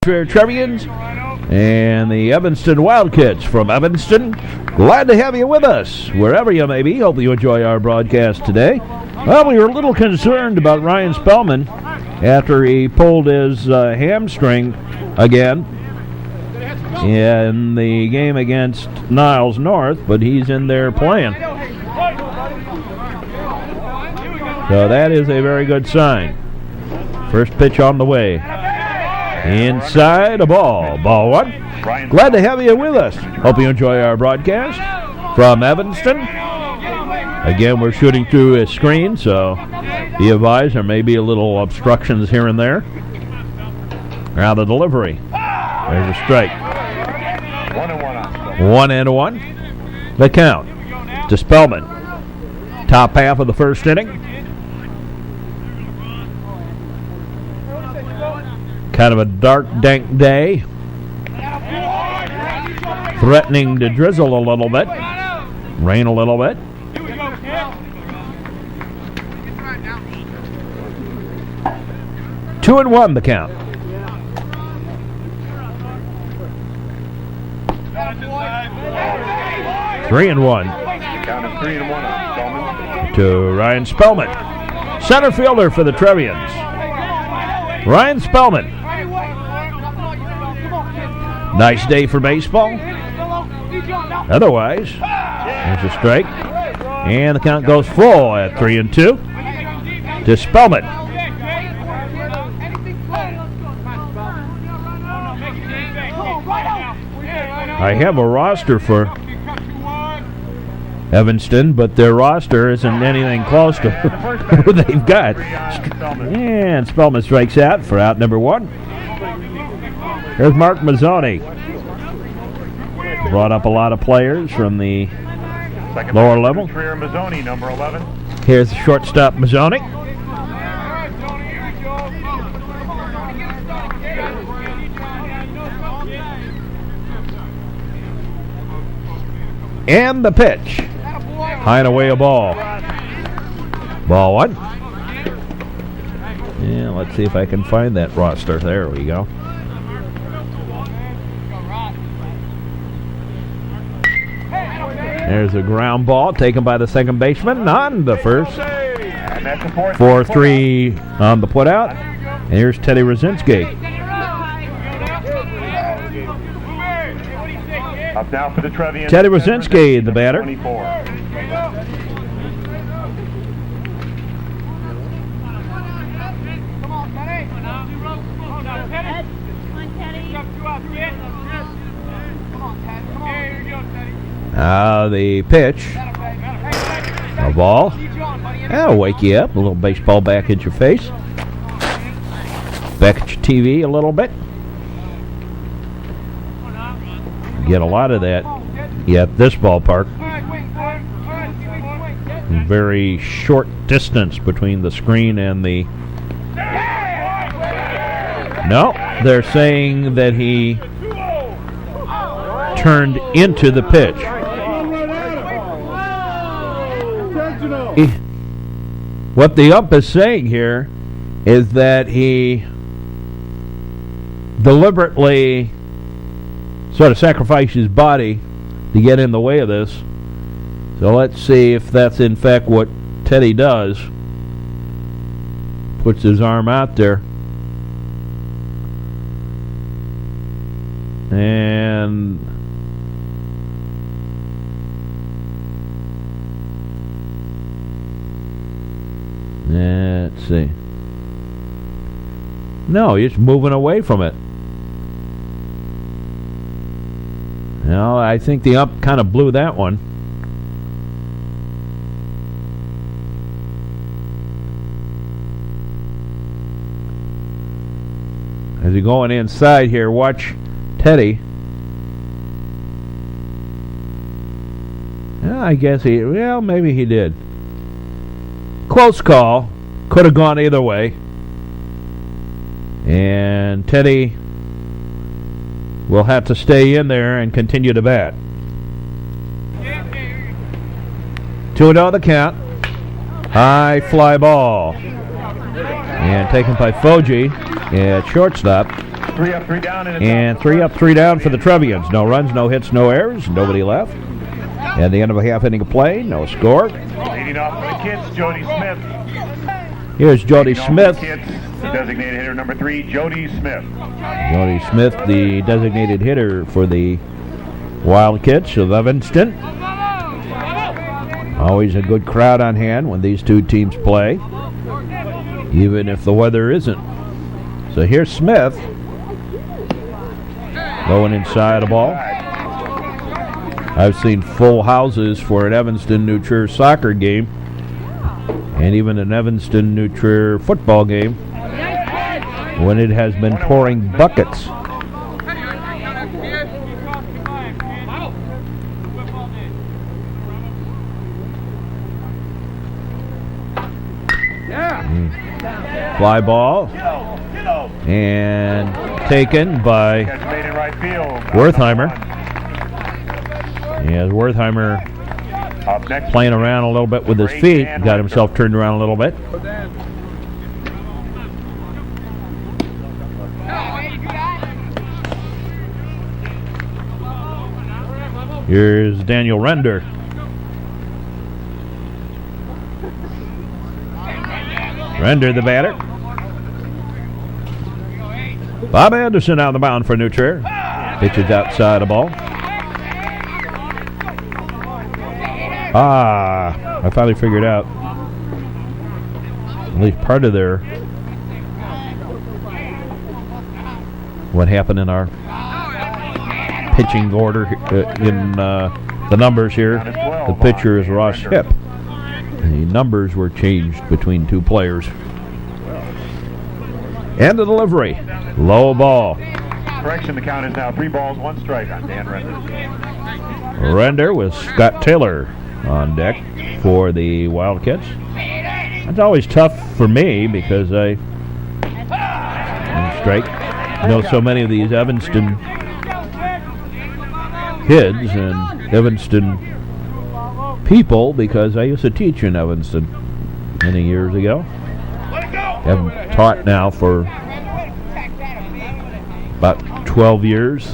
Trevians and the Evanston Wildkits from Evanston. Glad to have you with us, wherever you may be. Hope you enjoy our broadcast today. Well, we were a little concerned about Ryan Spellman after he pulled his hamstring again in the game against Niles North, but he's in there playing. So that is a very good sign. First pitch on the way. Inside a ball. Ball one. Glad to have you with us. Hope you enjoy our broadcast from Evanston. Again, we're shooting through a screen, so be advised there may be a little obstructions here and there. Now the delivery. There's a strike. 1-1. The count to Spellman. Top half of the first inning. Kind of a dark, dank day. Threatening to drizzle a little bit. Rain a little bit. Two and one, the count. 3-1. Count is 3-1 on Spellman. To Ryan Spellman. Center fielder for the Trevians. Ryan Spellman. Nice day for baseball. Otherwise, there's a strike. And the count goes full at 3-2 to Spellman. I have a roster for Evanston, but their roster isn't anything close to who they've got. And Spellman strikes out for out number one. Here's Mark Mazzone. Brought up a lot of players from the lower level. Mazzone, number 11. Here's the shortstop Mazzone. And the pitch. High and away a ball. Ball one. Yeah, let's see if I can find that roster. There we go. There's a ground ball taken by the second baseman on the first. 4-3 on the putout. And here's Teddy Rosinski. Up now for the Trevians. Teddy Rosinski, the batter. 24. The pitch. A ball. That'll wake you up. A little baseball back at your face. Back at your TV a little bit. Get a lot of that at this ballpark. Very short distance between the screen and the... No, they're saying that he turned into the pitch. What the ump is saying here is that he deliberately sort of sacrificed his body to get in the way of this. So let's see if that's in fact what Teddy does. Puts his arm out there. And let's see. No, he's moving away from it. No, I think the ump kind of blew that one. As you're going inside here, watch Teddy. Yeah, I guess maybe he did. Close call. Could have gone either way. And Teddy will have to stay in there and continue to bat. 2-0 the count. High fly ball. And taken by Foji at shortstop. 3 up, 3 down. And 3 up, 3 down for the Trevians. No runs, no hits, no errors. Nobody left. At the end of a half inning of play, no score. Leading off for the Kits, Jody Smith. Here's Jody Smith. Kits, the designated hitter number 3, Jody Smith. Jody Smith, the designated hitter for the Wildkits of Evanston. Always a good crowd on hand when these two teams play, even if the weather isn't. So here's Smith going inside a ball. I've seen full houses for an Evanston New Trier soccer game and even an Evanston New Trier football game when it has been pouring buckets. Fly ball and taken by Wertheimer. As Wertheimer playing around a little bit with his feet, got himself turned around a little bit. Here's Daniel Render. Render the batter. Bob Anderson on the mound for New Trier. Pitches outside a ball. I finally figured out at least part of their what happened in our pitching order in the numbers here. The pitcher is Ross Hipp. The numbers were changed between two players. And the delivery. Low ball. Correction, the count is now 3 balls, 1 strike on Dan Render. Render with Scott Taylor on deck for the Wildkits. That's always tough for me because I know so many of these Evanston kids and Evanston people because I used to teach in Evanston many years ago. I've taught now for about 12 years.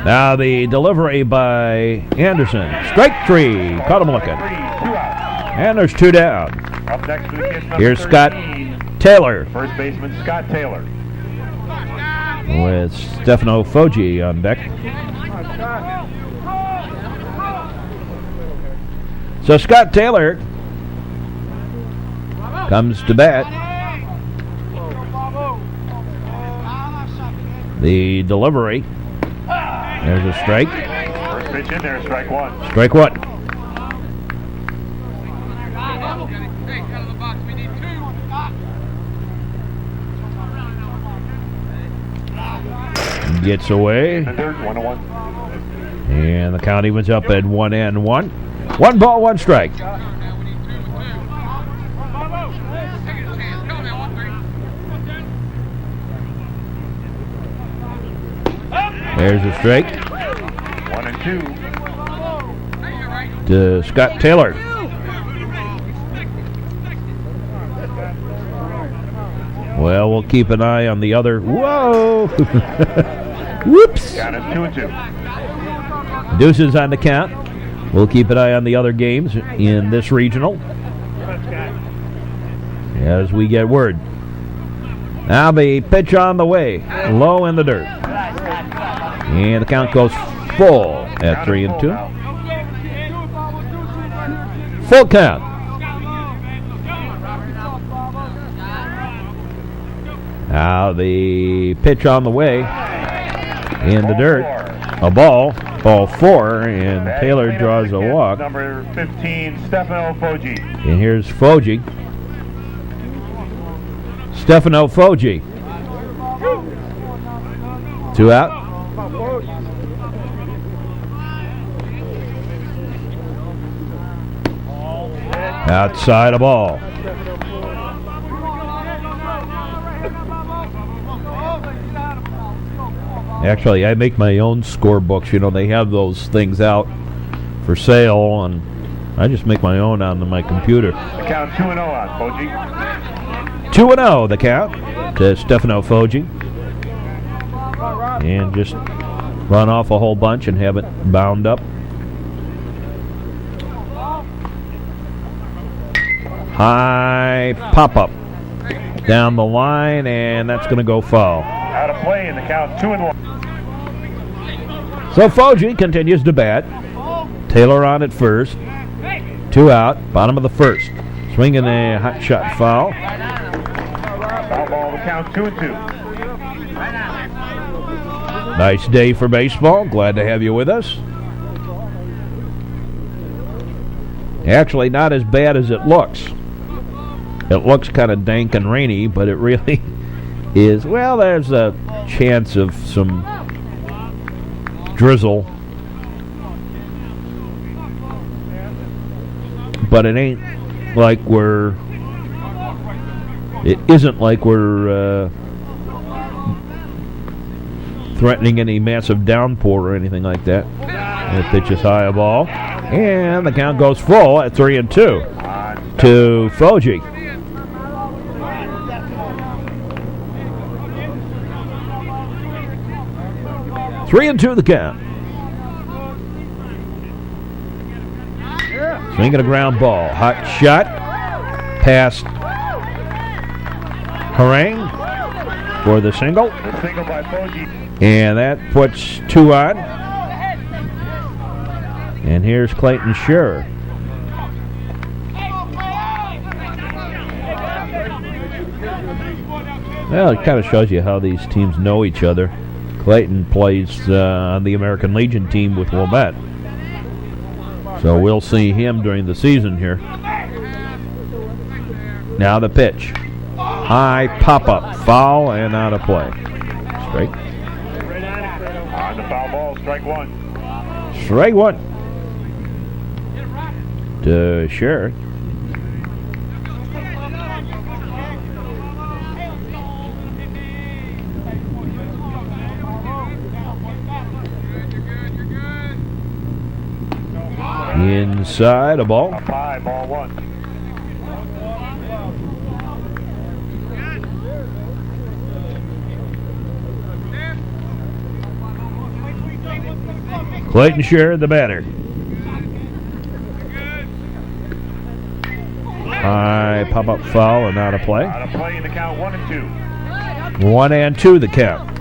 Now the delivery by Anderson. Strike 3. Caught him looking. And there's 2 down. Up next for the Kits, here's 13, Scott Taylor. First baseman Scott Taylor. With Stefano Foggi on deck. So Scott Taylor comes to bat. The delivery. There's a strike. First pitch in there, strike 1. Strike 1. Gets away. And third, 1-1. And the count evens up at 1-1. 1 ball, 1 strike. There's a strike. 1-2. To Scott Taylor. Well, we'll keep an eye on the other. Whoa! Whoops! Count is 2-2. Deuces on the count. We'll keep an eye on the other games in this regional as we get word. Now the pitch on the way. Low in the dirt. And the count goes full at 3-2. Full count. Now the pitch on the way in the dirt. A ball 4, and Taylor draws a walk. Number 15, Stefano Foggi. And here's Foggi. Stefano Foggi. 2 out. Outside a ball. Actually, I make my own scorebooks. You know, they have those things out for sale, and I just make my own on my computer. The count 2-0 on Fogey. 2-0 the count to Stefano Foggi. And just run off a whole bunch and have it bound up. High pop-up down the line, and that's going to go foul. Out of play, and the count 2-1. So Foggi continues to bat. Taylor on at first. 2 out, bottom of the first. Swinging a hot shot foul. Foul ball, the count 2-2. Nice day for baseball. Glad to have you with us. Actually, not as bad as it looks. It looks kind of dank and rainy, but it really is. Well, there's a chance of some drizzle. But it ain't like it isn't like we're threatening any massive downpour or anything like that. The pitch is high a ball. And the count goes full at 3-2 to Foggi. Three and 2 the count. Swinging a ground ball. Hot shot. Past Harang for the single. The single by Foggi. And that puts 2 on. And here's Clayton Scherr. Well, it kind of shows you how these teams know each other. Clayton plays on the American Legion team with Wilmette. So we'll see him during the season here. Now the pitch. High pop-up. Foul and out of play. Strike. On the foul ball, strike 1. Strike 1. To Scherr. Inside a ball. A 5, ball 1. Clayton Scherr, the batter. High pop-up foul and out of play. Out of play in the count 1 and 2. 1 and 2 the count.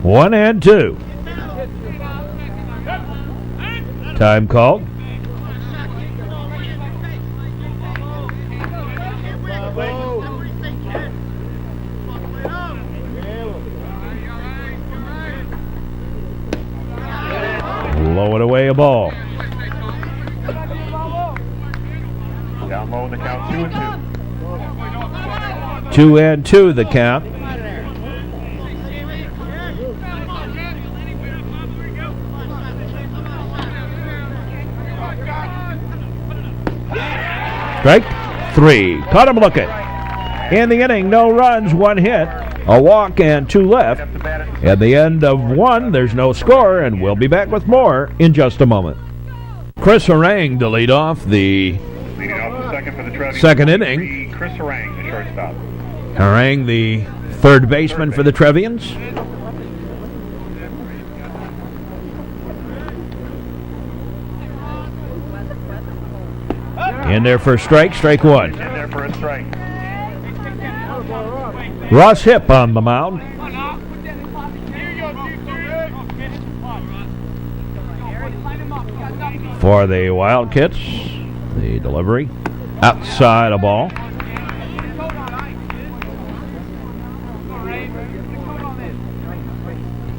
One and 2. Time called. Blow it away, a ball. Down low in the count 2 and 2. 2 and 2 the count. Strike 3. Caught him looking. In the inning, no runs, 1 hit, a walk, and 2 left. At the end of 1, there's no score, and we'll be back with more in just a moment. Chris Harang to lead off the second for the Trevians. Second inning. Chris Harang, the shortstop. Harang, the third baseman for the Trevians. In there for a strike, strike 1. In there for a strike. Ross Hipp on the mound. For the Wildkits, the delivery. Outside a ball.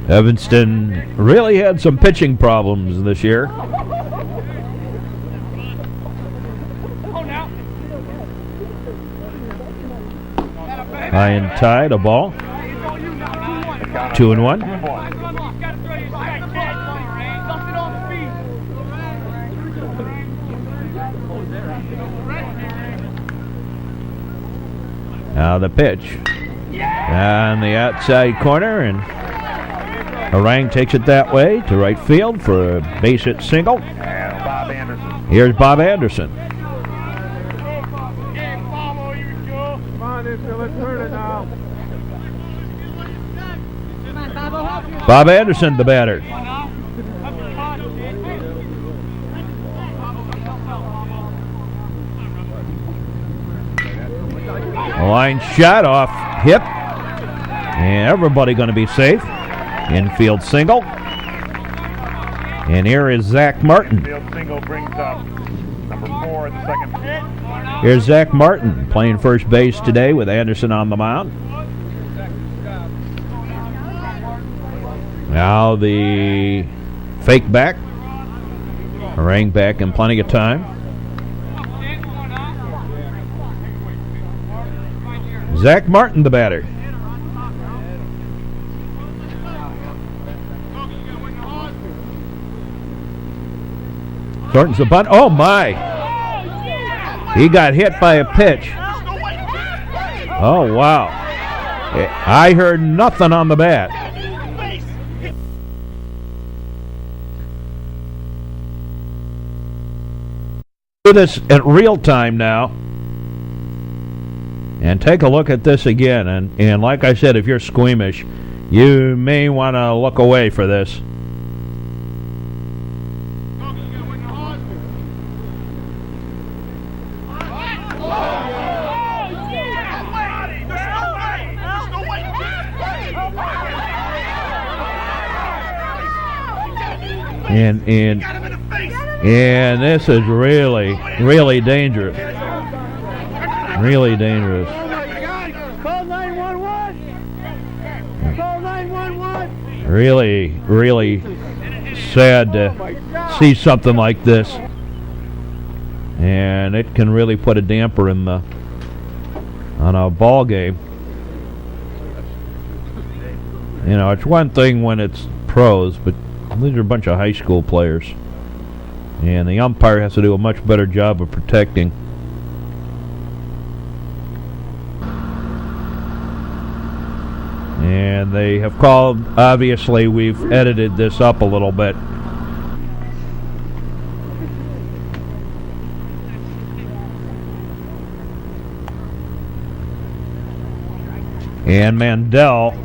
Evanston really had some pitching problems this year. High and tied, a ball. 2 and 1. Now the pitch. On the outside corner, and Harang takes it that way to right field for a base hit single. And Bob Anderson. Here's Bob Anderson. Come on, let's turn it now. Bob Anderson, the batter. A line shot off hip, and everybody going to be safe. Infield single. And here is Zach Martin. Infield single brings up number 4 at the second. Here's Zach Martin playing first base today with Anderson on the mound. Now the fake back. Harang back in plenty of time. Zach Martin, the batter. Thornton's the bunt. Oh, my. He got hit by a pitch. Oh, wow. I heard nothing on the bat. Do this in real time now. And take a look at this again. And like I said, if you're squeamish, you may want to look away for this. And this is really, really dangerous. Really dangerous. Call 911. Call 911. Really, really sad to see something like this. And it can really put a damper on a ball game. You know, it's one thing when it's pros, but these are a bunch of high school players. And the umpire has to do a much better job of protecting. And they have called, obviously we've edited this up a little bit. And Mandel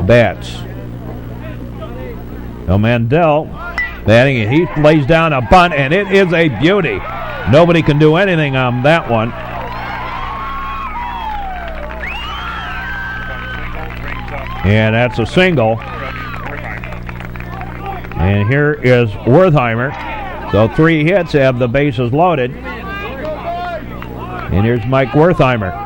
bats. Now Mandel batting, and he lays down a bunt, and it is a beauty. Nobody can do anything on that one. And that's a single. And here is Wertheimer. So 3 hits, have the bases loaded. And here's Mike Wertheimer.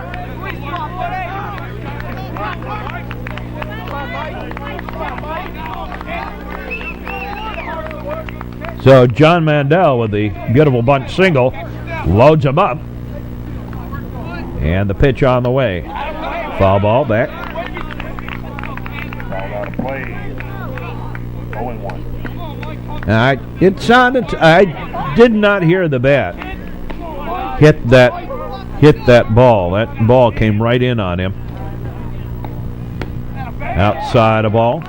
So John Mandel with the beautiful bunt single loads him up. And the pitch on the way. Foul ball back. Foul out of play. 0-1. It sounded, I did not hear the bat hit that ball. That ball came right in on him. Outside of ball.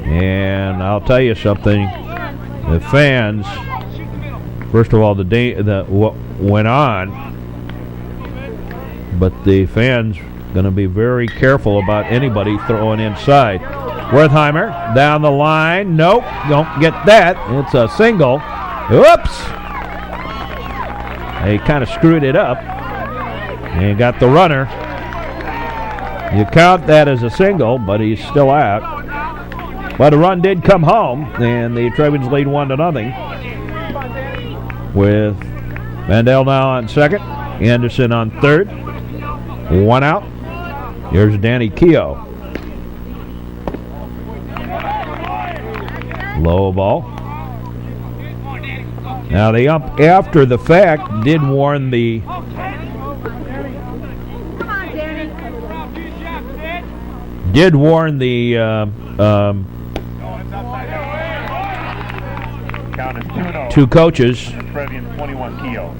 And I'll tell you something, the fans, first of all, what went on, but the fans going to be very careful about anybody throwing inside. Wertheimer down the line. Nope, don't get that. It's a single. Whoops. They kind of screwed it up and got the runner. You count that as a single, but he's still out. But a run did come home, and the Trevians lead 1-0 with Mandel now on second, Anderson on third. 1 out. Here's Danny Keogh. Low ball. Now the ump after the fact did warn the Count is 2-0. two coaches. Trevian 21 Keogh.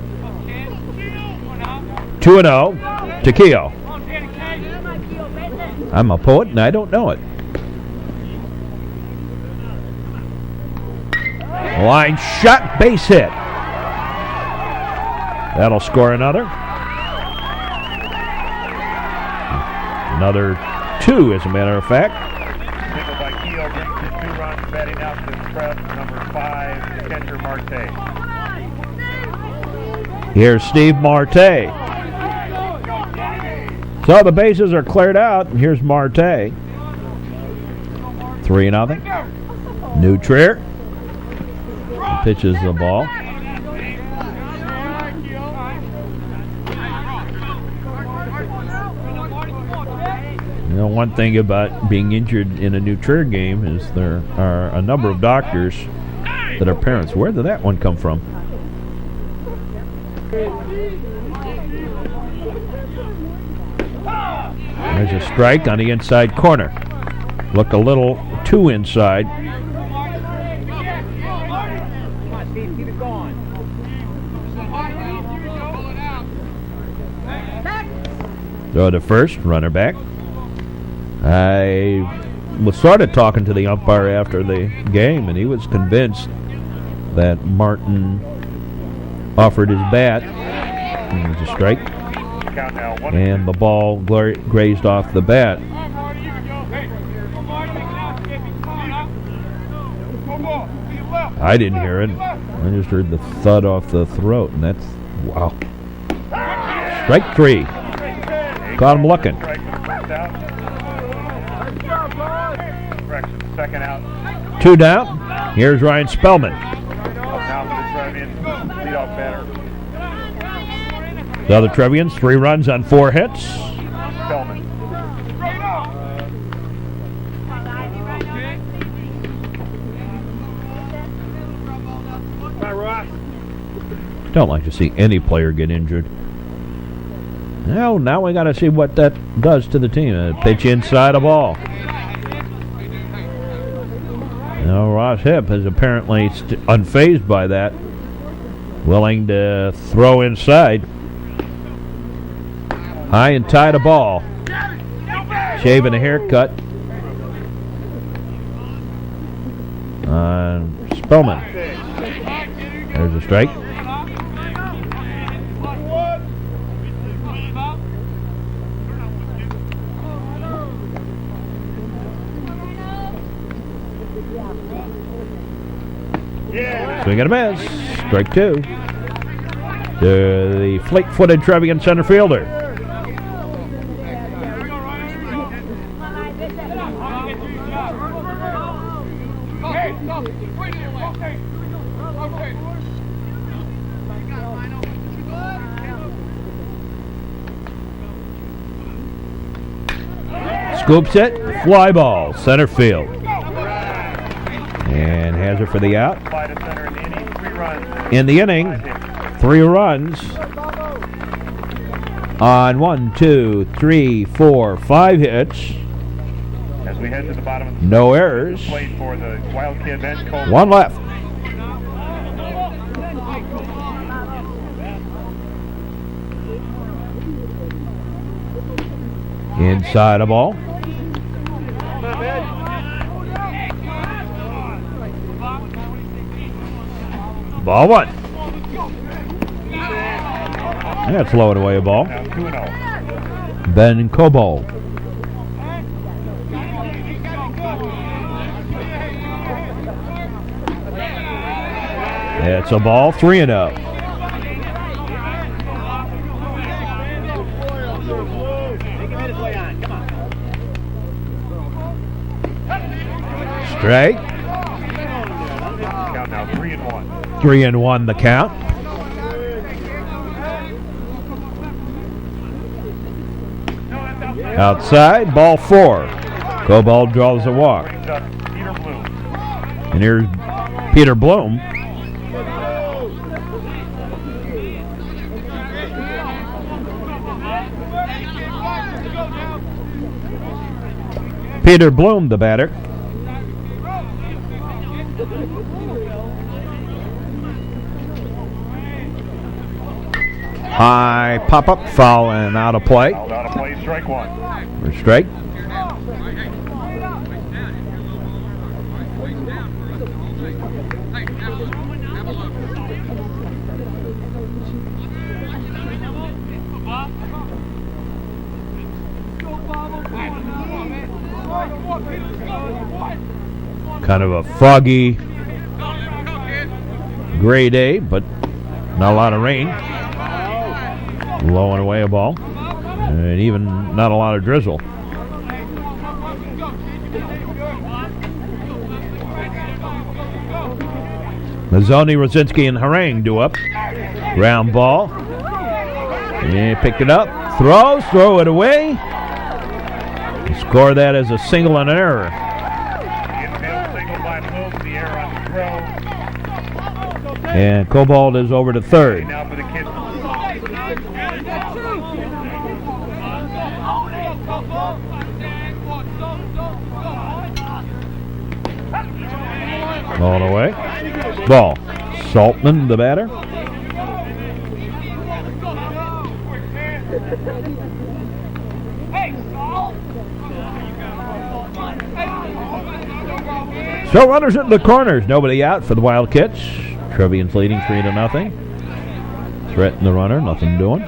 2-0 to Keogh. I'm a poet and I don't know it. Line shot, base hit. That'll score another. Another 2, as a matter of fact. Single by Keogh brings in 2 runs, batting out to press number 5, the catcher Marte. Here's Steve Marte. So the bases are cleared out, and here's Marte. 3-0. New Trier pitches the ball. You know, one thing about being injured in a New Trier game is there are a number of doctors that are parents. Where did that one come from? There's a strike on the inside corner. Looked a little too inside. Throw to first, runner back. I was sort of talking to the umpire after the game, and he was convinced that Martin offered his bat. And it was a strike. And the ball grazed off the bat. I didn't hear it. I just heard the thud off the throat, and that's, wow. Strike 3. Caught him looking. Second out. 2 down. Here's Ryan Spellman. Now for the Trevians, leadoff batter. The other Trevians, 3 runs on 4 hits. Spellman. Don't like to see any player get injured. Now we got to see what that does to the team. Pitch inside a ball. Now Ross Hipp is apparently unfazed by that. Willing to throw inside. High and tight a ball. Shaving a haircut. Spellman. There's a strike. Swing and a miss. Strike 2. To the fleet-footed Trevian center fielder. Scoops it. Fly ball. Center field. And has her for the out. In the inning, 3 runs on 1, 2, 3, 4, 5 hits. As we head to the bottom of the no errors. Played for the Wildkit bench. 1 left. Inside a ball. Ball 1. That's lowered away a ball. Ben Cobo. It's a ball, 3-0. Strike. Count now 3-1. 3-1 the count. Outside, ball 4. Cobalt draws a walk. And here's Peter Bloom. Peter Bloom, the batter. High pop-up, foul and out of play. Fouled out of play, strike one. For strike. Kind of a foggy gray day, but not a lot of rain. Low and away a ball. And even not a lot of drizzle. Mazzone, Rosinski, and Harang do up. Round ball. And picked it up. Throws. Throw it away. Score that as a single and an error. Infield single by Luke. The error on the throw. And Cobalt is over to third. Now for the kids. All the way. Ball. Saltman, the batter. So runners at the corners. Nobody out for the Wildkits. Trevians leading 3-0. Threaten the runner. Nothing doing.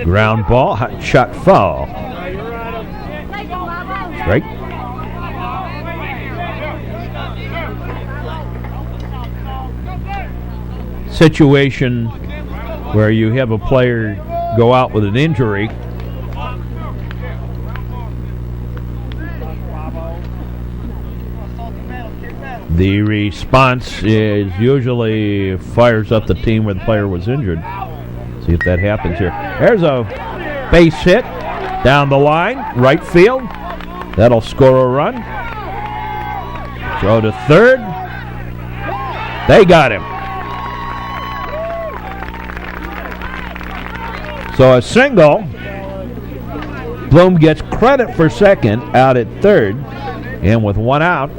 Ground ball. Hot shot foul. Strike. Situation where you have a player go out with an injury. The response is usually fires up the team where the player was injured. See if that happens here. There's a base hit down the line, right field. That'll score a run. Throw to third. They got him. So a single. Bloom gets credit for second out at third. And with one out,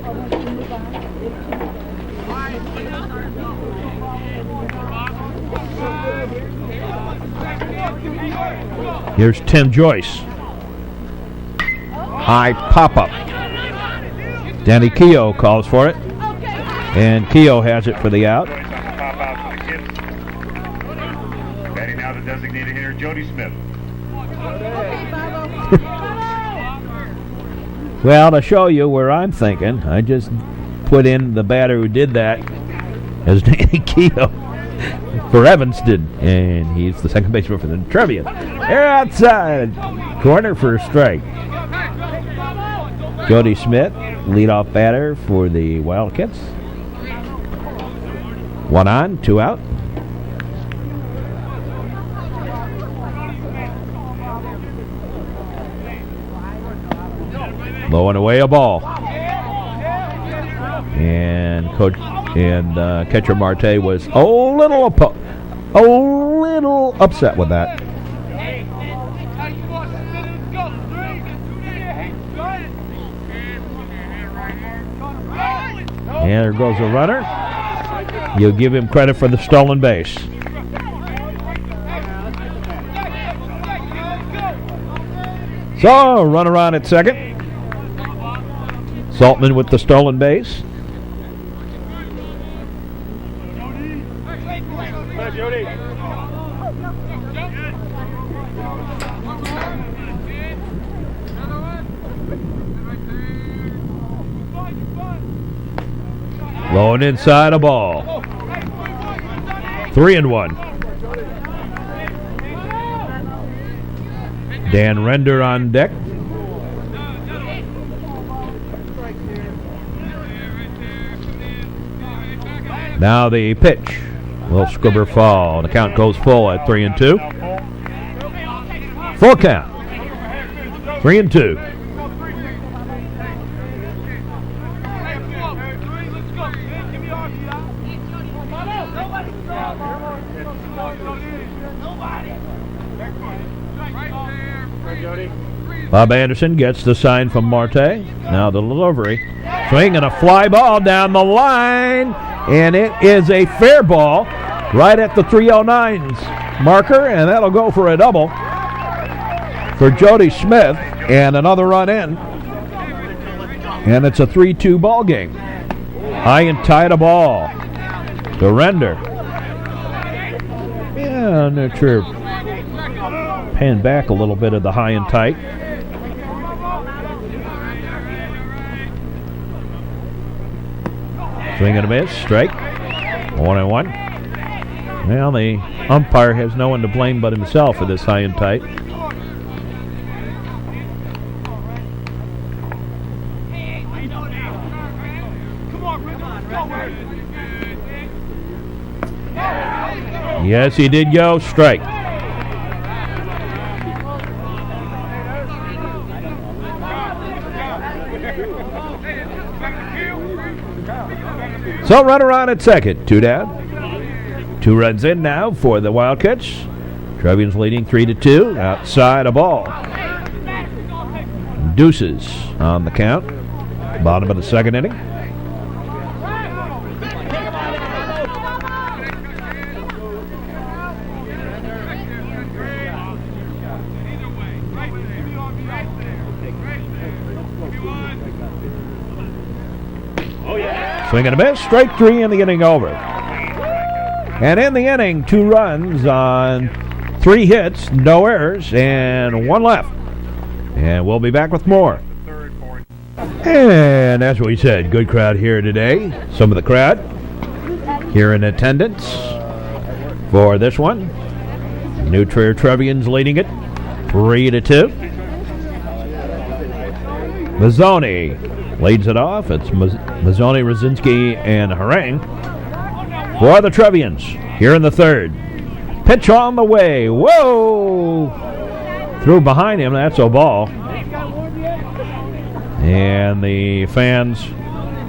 here's Tim Joyce. High pop-up. Danny Keogh calls for it. And Keogh has it for the out. Joyce on the pop out for the kids. Batting now the designated hitter, Jody Smith. Well, to show you where I'm thinking, I just put in the batter who did that as Danny Keogh for Evanston, and he's the second baseman for the Trevians. They're outside. Corner for a strike. Jody Smith, leadoff batter for the Wildkits. One on, two out. Low and away a ball. And coach and catcher Marte was a little upset with that. And there goes a runner. You'll give him credit for the stolen base. So, run around at second. Saltman with the stolen base. Low and inside a ball. 3-1. Dan Render on deck. Now the pitch. Will Scribber fall. The count goes full at 3-2. Full count. 3-2. Bob Anderson gets the sign from Marte. Now the delivery. Swing and a fly ball down the line. And it is a fair ball right at the 309's marker. And that'll go for a double for Jody Smith. And another run in. And it's a 3-2 ball game. High and tight a ball. Surrender. Yeah, I'm not sure. Pan back a little bit of the high and tight. Swing and a miss. Strike. 1-1. Well, the umpire has no one to blame but himself for this high and tight. Yes, he did go. Strike. So runner on at second. 2 down. 2 runs in now for the Wildkits. Trevians leading 3-2. Outside a ball. Deuces on the count. Bottom of the second inning. Swing and a miss, strike 3 in the inning over. And in the inning, 2 runs on 3 hits, no errors, and 1 left. And we'll be back with more. And as we said, good crowd here today. Some of the crowd here in attendance for this one. New Trier Trevians leading it 3-2. Mazzone leads it off. It's Mazzone, Rosinski, and Harang for the Trevians here in the third. Pitch on the way. Whoa! Threw behind him. That's a ball. And the fans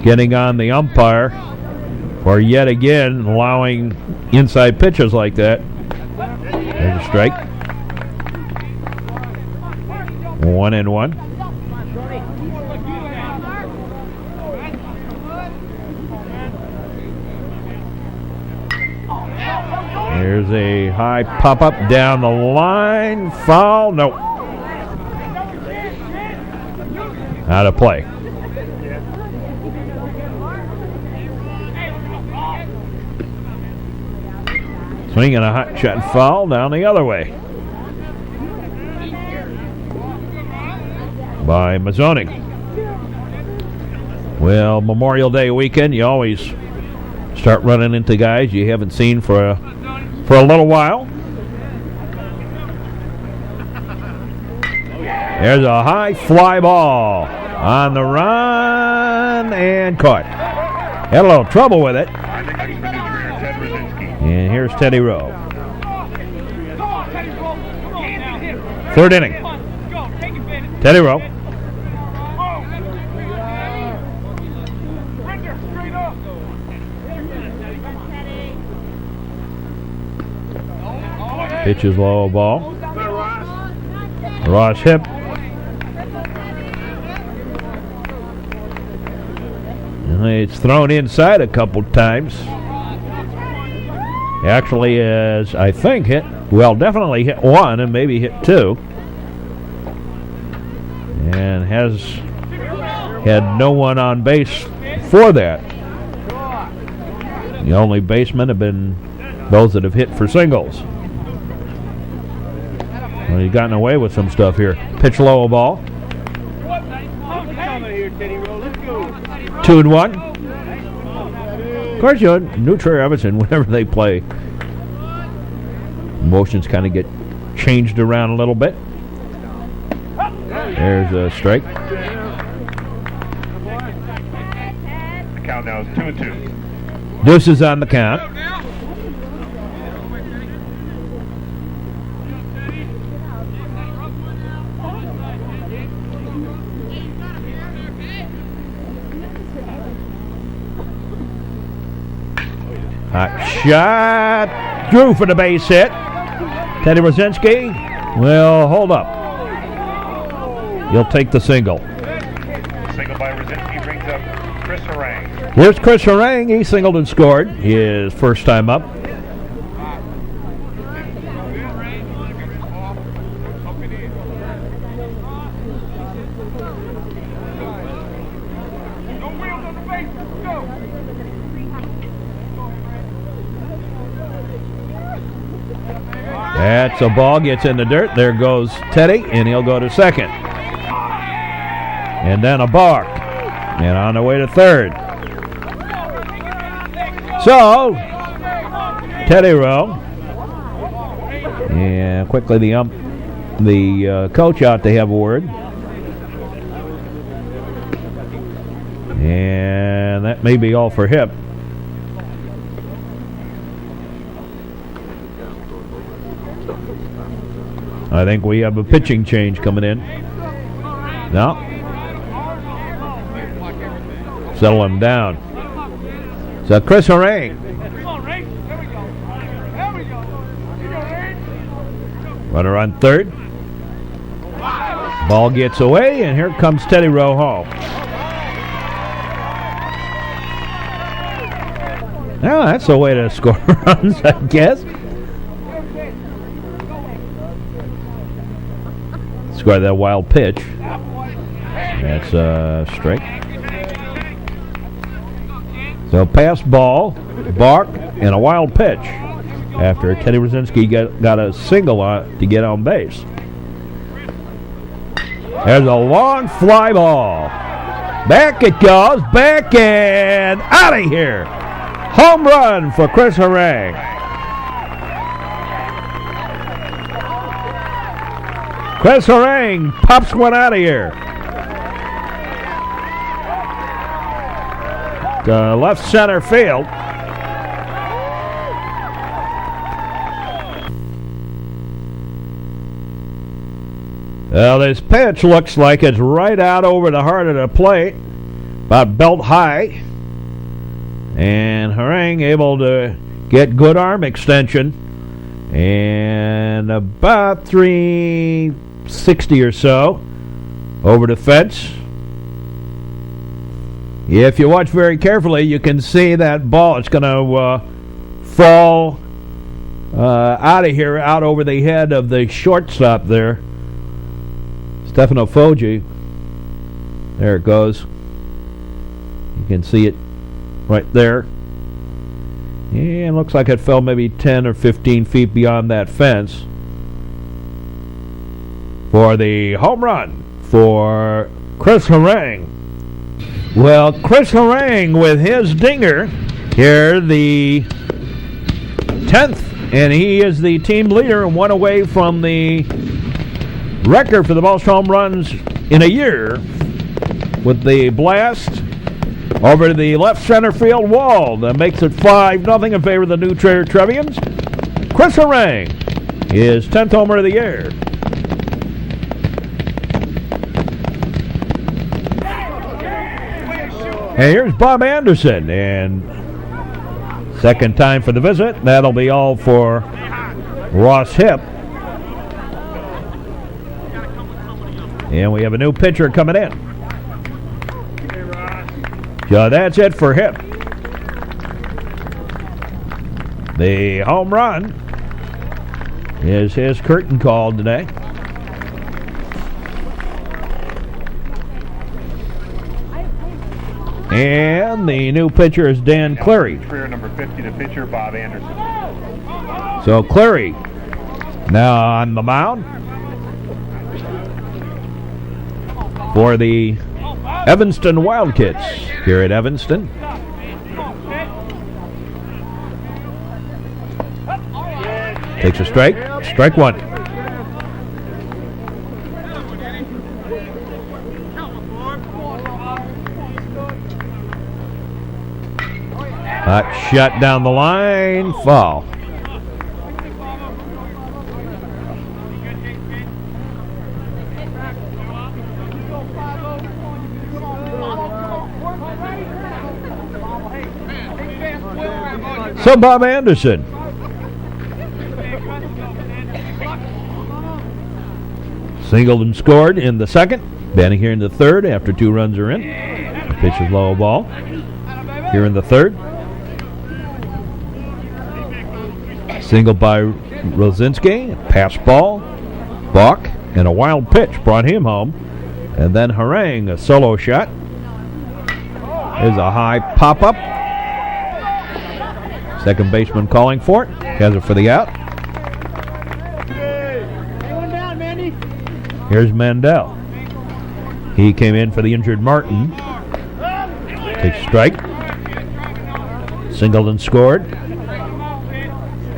getting on the umpire for yet again allowing inside pitches like that. There's a strike. 1-1. There's a high pop-up down the line. Foul. Nope. Out of play. Swing and a hot shot foul down the other way by Mazzone. Well, Memorial Day weekend, you always start running into guys you haven't seen for a little while. There's a high fly ball on the run and caught. Had a little trouble with it. And here's Teddy Rowe. Third inning. Teddy Rowe. Pitch is low ball. Ross hip. It's thrown inside a couple times. Actually, is I think definitely hit 1 and maybe hit 2, and has had no one on base for that. The only basemen have been those that have hit for singles. Well, he's gotten away with some stuff here. Pitch low ball. 2-1. Of course, New Trier Evanston, whenever they play, motions kind of get changed around a little bit. There's a strike. The count now is 2-2. Deuces on the count. Hot shot. Drew for the base hit. Teddy Rosinski will hold up. He'll take the single. Single by Rosinski brings up Chris Harang. Here's Chris Harang. He singled and scored his first time up. That's a ball, gets in the dirt. There goes Teddy, and he'll go to second. And then a bark. And on the way to third. So, Teddy Rowe. And quickly the coach out to have a word. And that may be all for Hip. I think we have a pitching change coming in. No. Settle him down. So Chris Harang. Runner on third. Ball gets away, and here comes Teddy Rowe home. Now that's the way to score runs, I guess. Score that wild pitch. That's a strike. So pass ball, bark, and a wild pitch after Teddy Rosinski got a single on to get on base. There's a long fly ball. Back it goes, back and out of here. Home run for Chris Harang. Chris Harang pops one out of here. To left center field. Well, this pitch looks like it's right out over the heart of the plate, about belt high. And Harang able to get good arm extension. And about 360 or so over the fence. If you watch very carefully, you can see that ball. It's going to fall out of here, out over the head of the shortstop there, Stefano Foggi. There it goes. You can see it right there. And it looks like it fell maybe 10 or 15 feet beyond that fence. For the home run for Chris Harang. Well, Chris Harang with his dinger here, the 10th, and he is the team leader and one away from the record for the most home runs in a year with the blast over to the left center field wall. That makes it 5-0 in favor of the New Trier Trevians. Chris Harang, his 10th homer of the year. And here's Bob Anderson, and second time for the visit. That'll be all for Ross Hip. And we have a new pitcher coming in. So that's it for Hip. The home run is his curtain call today. And the new pitcher is Dan Cleary. Career number 50, the pitcher, Bob Anderson. So Cleary now on the mound for the Evanston Wildkits here at Evanston. Takes a strike. Strike one. Hot shot down the line. Foul. So Bob Anderson. Singled and scored in the second. Batting here in the third after 2 runs are in. The pitch is low ball. Here in the third. Single by Rosinski. Pass ball. Balk. And a wild pitch brought him home. And then Harang, a solo shot. There's a high pop-up. Second baseman calling for it. Has it for the out. Here's Mandel. He came in for the injured Martin. Takes a strike. Singled and scored.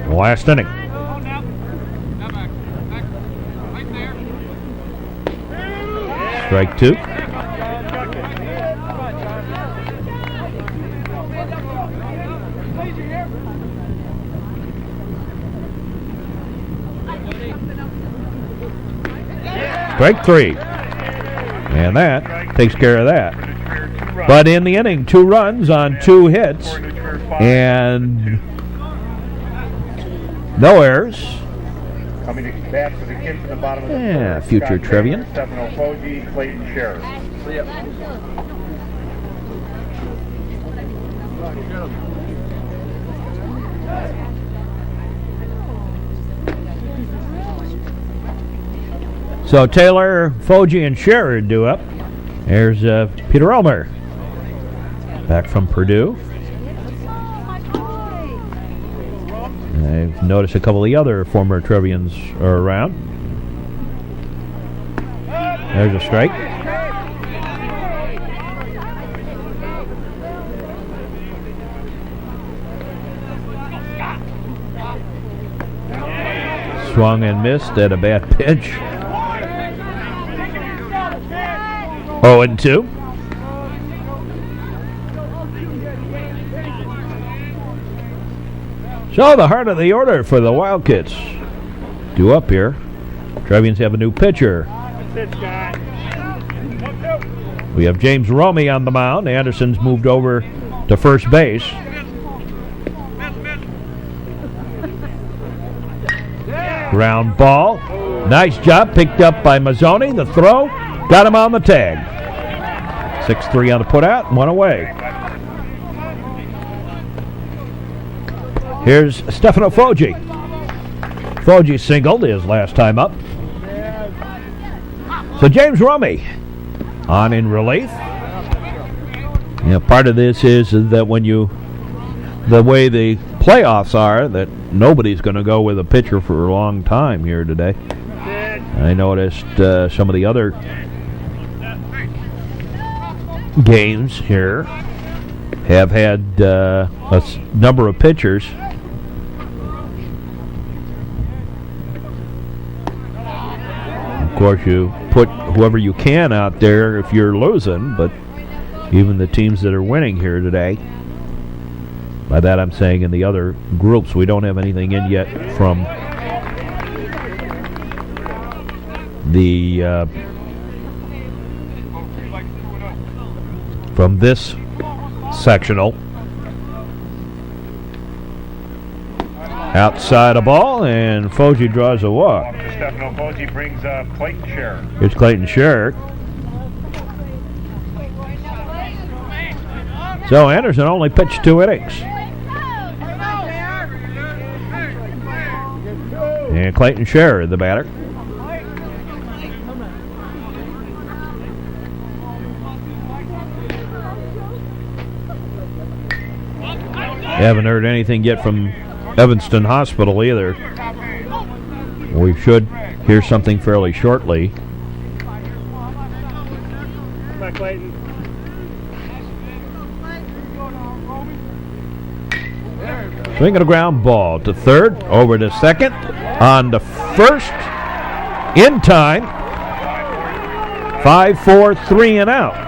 Last inning. Strike 2. Strike 3. And that takes care of that. But in the inning, 2 runs on 2 hits and no errors. Coming back to the kids in the bottom of the third. Future Trevian. Stefano Foggi, Clayton Sharp. So Taylor, Foggi, and Scherer do up. There's Peter Elmer back from Purdue. I've noticed a couple of the other former Trevians are around. There's a strike. Swung and missed at a bad pitch. 0-2. So the heart of the order for the Wildkits. Due up here. Trevians have a new pitcher. We have James Romey on the mound. Anderson's moved over to first base. Ground ball. Nice job. Picked up by Mazzone. The throw. Got him on the tag. 6-3 on the putout. 1 away. Here's Stefano Foggi. Foggi singled his last time up. So James Rummy on in relief. Part of this is that when the way the playoffs are, that nobody's going to go with a pitcher for a long time here today. I noticed some of the other games here have had a number of pitchers. Of course, you put whoever you can out there if you're losing, but even the teams that are winning here today, by that I'm saying in the other groups, we don't have anything in yet from the from this sectional. Outside a ball, and Foggi draws a walk. Stefano Foggi brings up Clayton Sharp. Here's Clayton Sharp. So Anderson only pitched 2 innings. And Clayton Sharp, the batter. Haven't heard anything yet from Evanston Hospital either. We should hear something fairly shortly. Swinging a ground ball to third, over to second, on to first, in time. 5-4, 3 and out.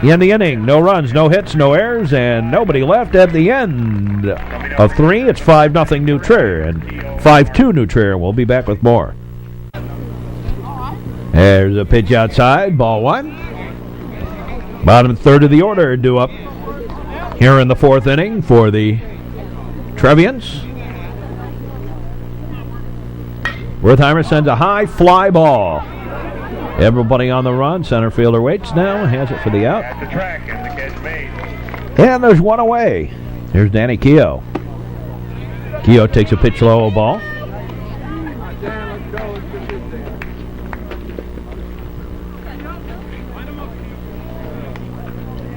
In the inning, no runs, no hits, no errors, and nobody left at the end of 3. It's 5-0 New Trier and 5-2 New Trier. We'll be back with more. There's a pitch outside, ball 1. Bottom third of the order due up here in the 4th inning for the Trevians. Wertheimer sends a high fly ball Everybody on the run. Center fielder waits now. Has it for the out. At the track and the catch made. And there's one away. Here's Danny Keogh. Keogh takes a pitch low, a ball.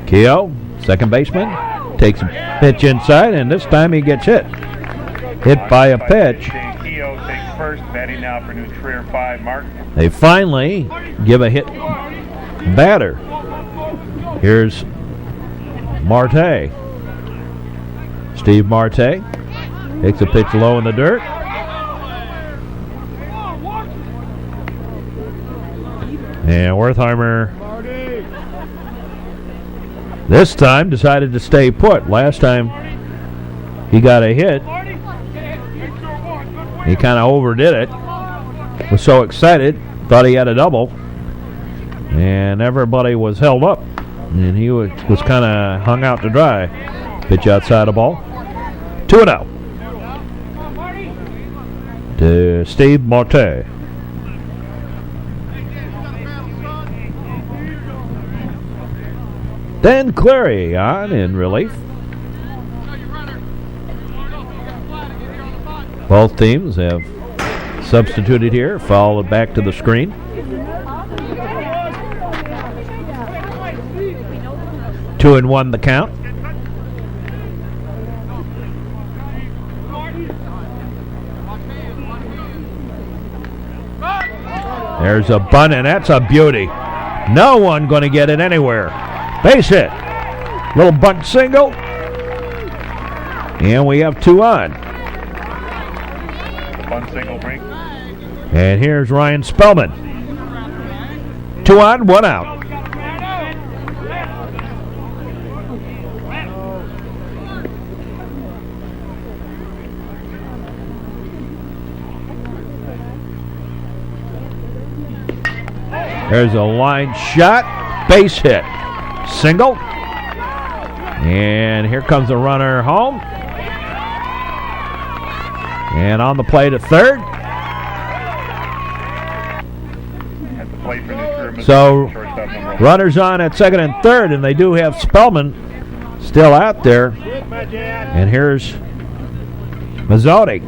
Keogh, second baseman, takes a pitch inside, and this time he gets hit. Hit by a pitch. Keogh takes first, batting now for new career 5 mark. They finally give a hit batter. Here's Marte. Steve Marte takes a pitch low in the dirt. And Wertheimer this time decided to stay put. Last time he got a hit, he kind of overdid it. Was so excited, thought he had a double, and everybody was held up, and he was kind of hung out to dry. Pitch outside the ball. 2-0 to Steve Marte. Dan Cleary on in relief. Both teams have substituted here, followed back to the screen. Two and one the count. There's a bunt, and that's a beauty. No one going to get it anywhere. Base hit. Little bunt single. And we have 2 on. The bunt single brings. And here's Ryan Spellman. 2 on, 1 out. There's a line shot, base hit, single, and here comes the runner home. And on the plate at third. At the plate for new career, So runners on at second and third, and they do have Spellman still out there. And here's Mazzone.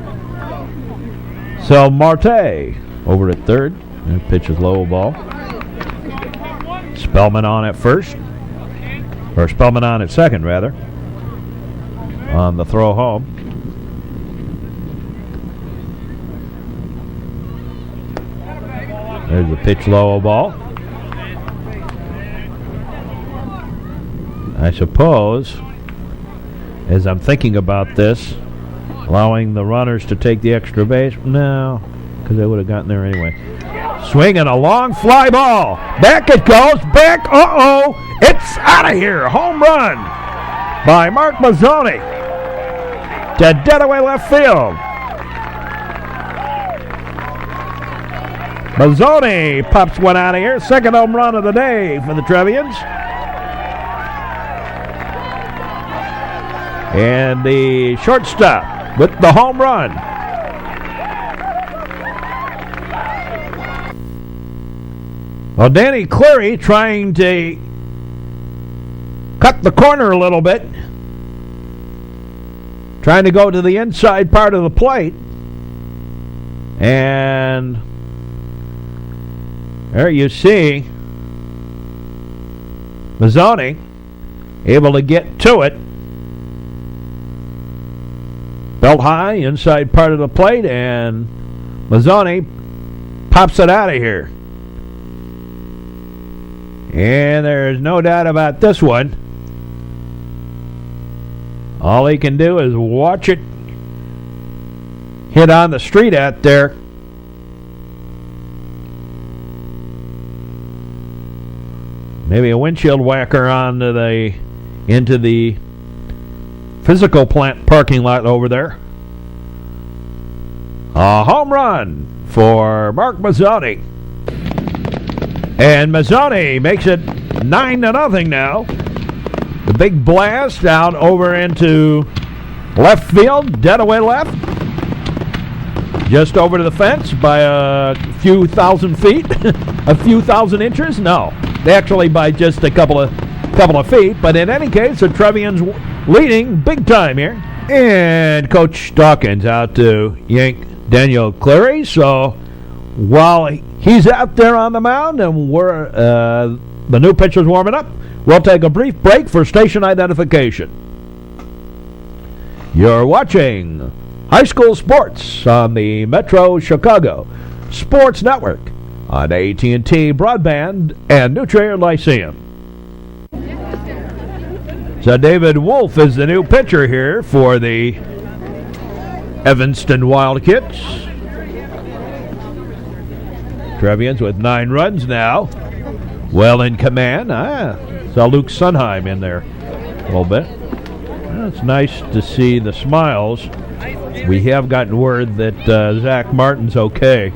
So Marte over at third, and pitches low ball. Spellman on at first, or Spellman on at second, rather, on the throw home. There's a pitch low ball. I suppose, as I'm thinking about this, allowing the runners to take the extra base, no, because they would have gotten there anyway. Swinging a long fly ball. Back it goes. Back. Uh-oh. It's out of here. Home run by Mark Mazzone to dead away left field. Mazzone pops one out of here. Second home run of the day for the Trevians. And the shortstop with the home run. Well, Danny Cleary trying to cut the corner a little bit. Trying to go to the inside part of the plate. And there you see Mazzone able to get to it. Belt high, inside part of the plate, and Mazzone pops it out of here. And there's no doubt about this one. All he can do is watch it hit on the street out there. Maybe a windshield whacker into the physical plant parking lot over there. A home run for Mark Mazzone. And Mazzone makes it 9-0 now. The big blast out over into left field, dead away left. Just over to the fence by a few thousand feet, a few thousand inches. No, actually by just a couple of feet. But in any case, the Trevians leading big time here. And Coach Dawkins out to yank Daniel Cleary. So while he's out there on the mound and we're the new pitcher's warming up, we'll take a brief break for station identification. You're watching high school sports on the Metro Chicago Sports Network on AT&T Broadband and New Trier Lyceum. So David Wolf is the new pitcher here for the Evanston Wildkits. Trevians with 9 runs now. Well in command. Saw Luke Sunheim in there a little bit. Well, it's nice to see the smiles. We have gotten word that Zach Martin's okay.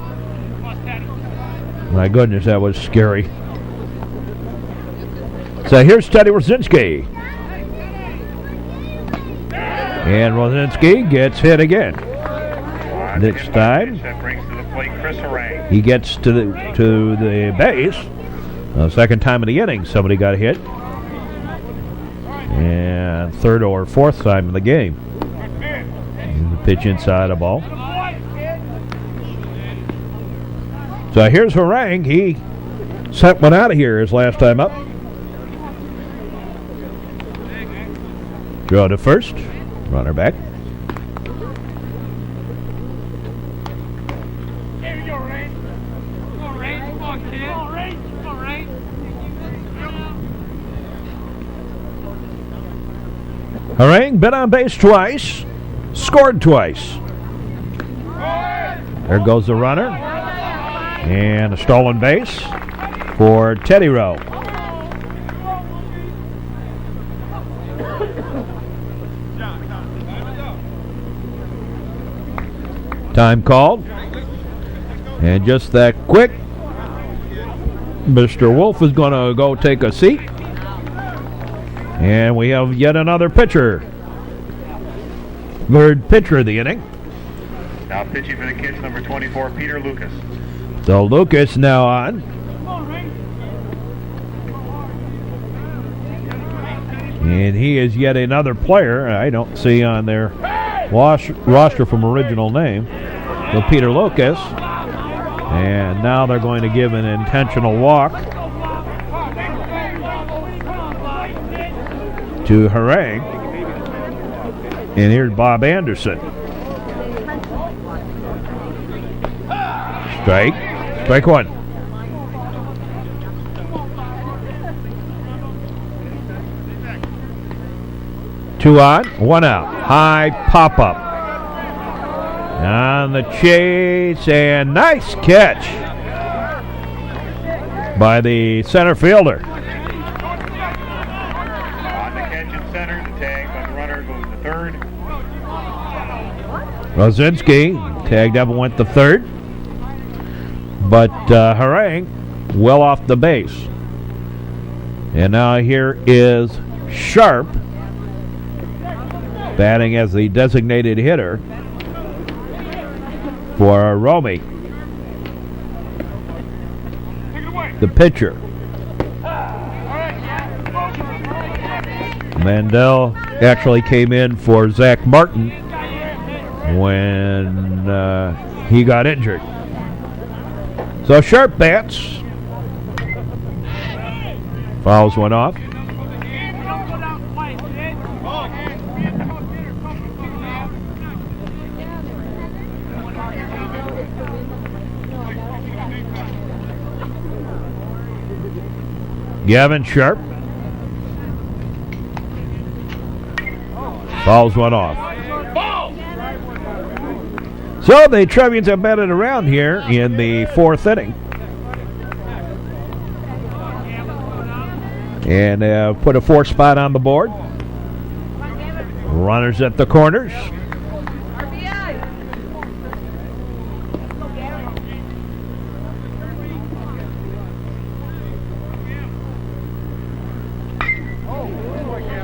My goodness, that was scary. So here's Teddy Rosinski. And Rosinski gets hit again. This time, That brings to the plate Chris Harang. he gets to the base. Second time in the inning, somebody got hit. And third or fourth time in the game. And the pitch inside a ball. So here's Harang. He sent one out of here his last time up. Draw to first. Runner back. Harang been on base twice, scored twice. There goes the runner. And a stolen base for Teddy Rowe. Time called. And just that quick, Mr. Wolf is going to go take a seat. And we have yet another pitcher. Third pitcher of the inning. Now pitching for the Kids, number 24, Peter Lucas. So Lucas now on. And he is yet another player I don't see on their roster from original name. So Peter Lucas. And now they're going to give an intentional walk to Harang. And here's Bob Anderson. Strike one. Two on, one out. High pop up. On the chase, and nice catch by the center fielder. On the catch in center, the tag by the runner goes to third. Rosinski tagged up and went to third. But Harang well off the base. And now here is Sharp batting as the designated hitter for Romy, the pitcher. Mandel actually came in for Zach Martin when he got injured. So Sharp bats. Fouls went off. Gavin Sharp. Fouls went off. So the Trevians have batted around here in the fourth inning. And put a 4 spot on the board. Runners at the corners.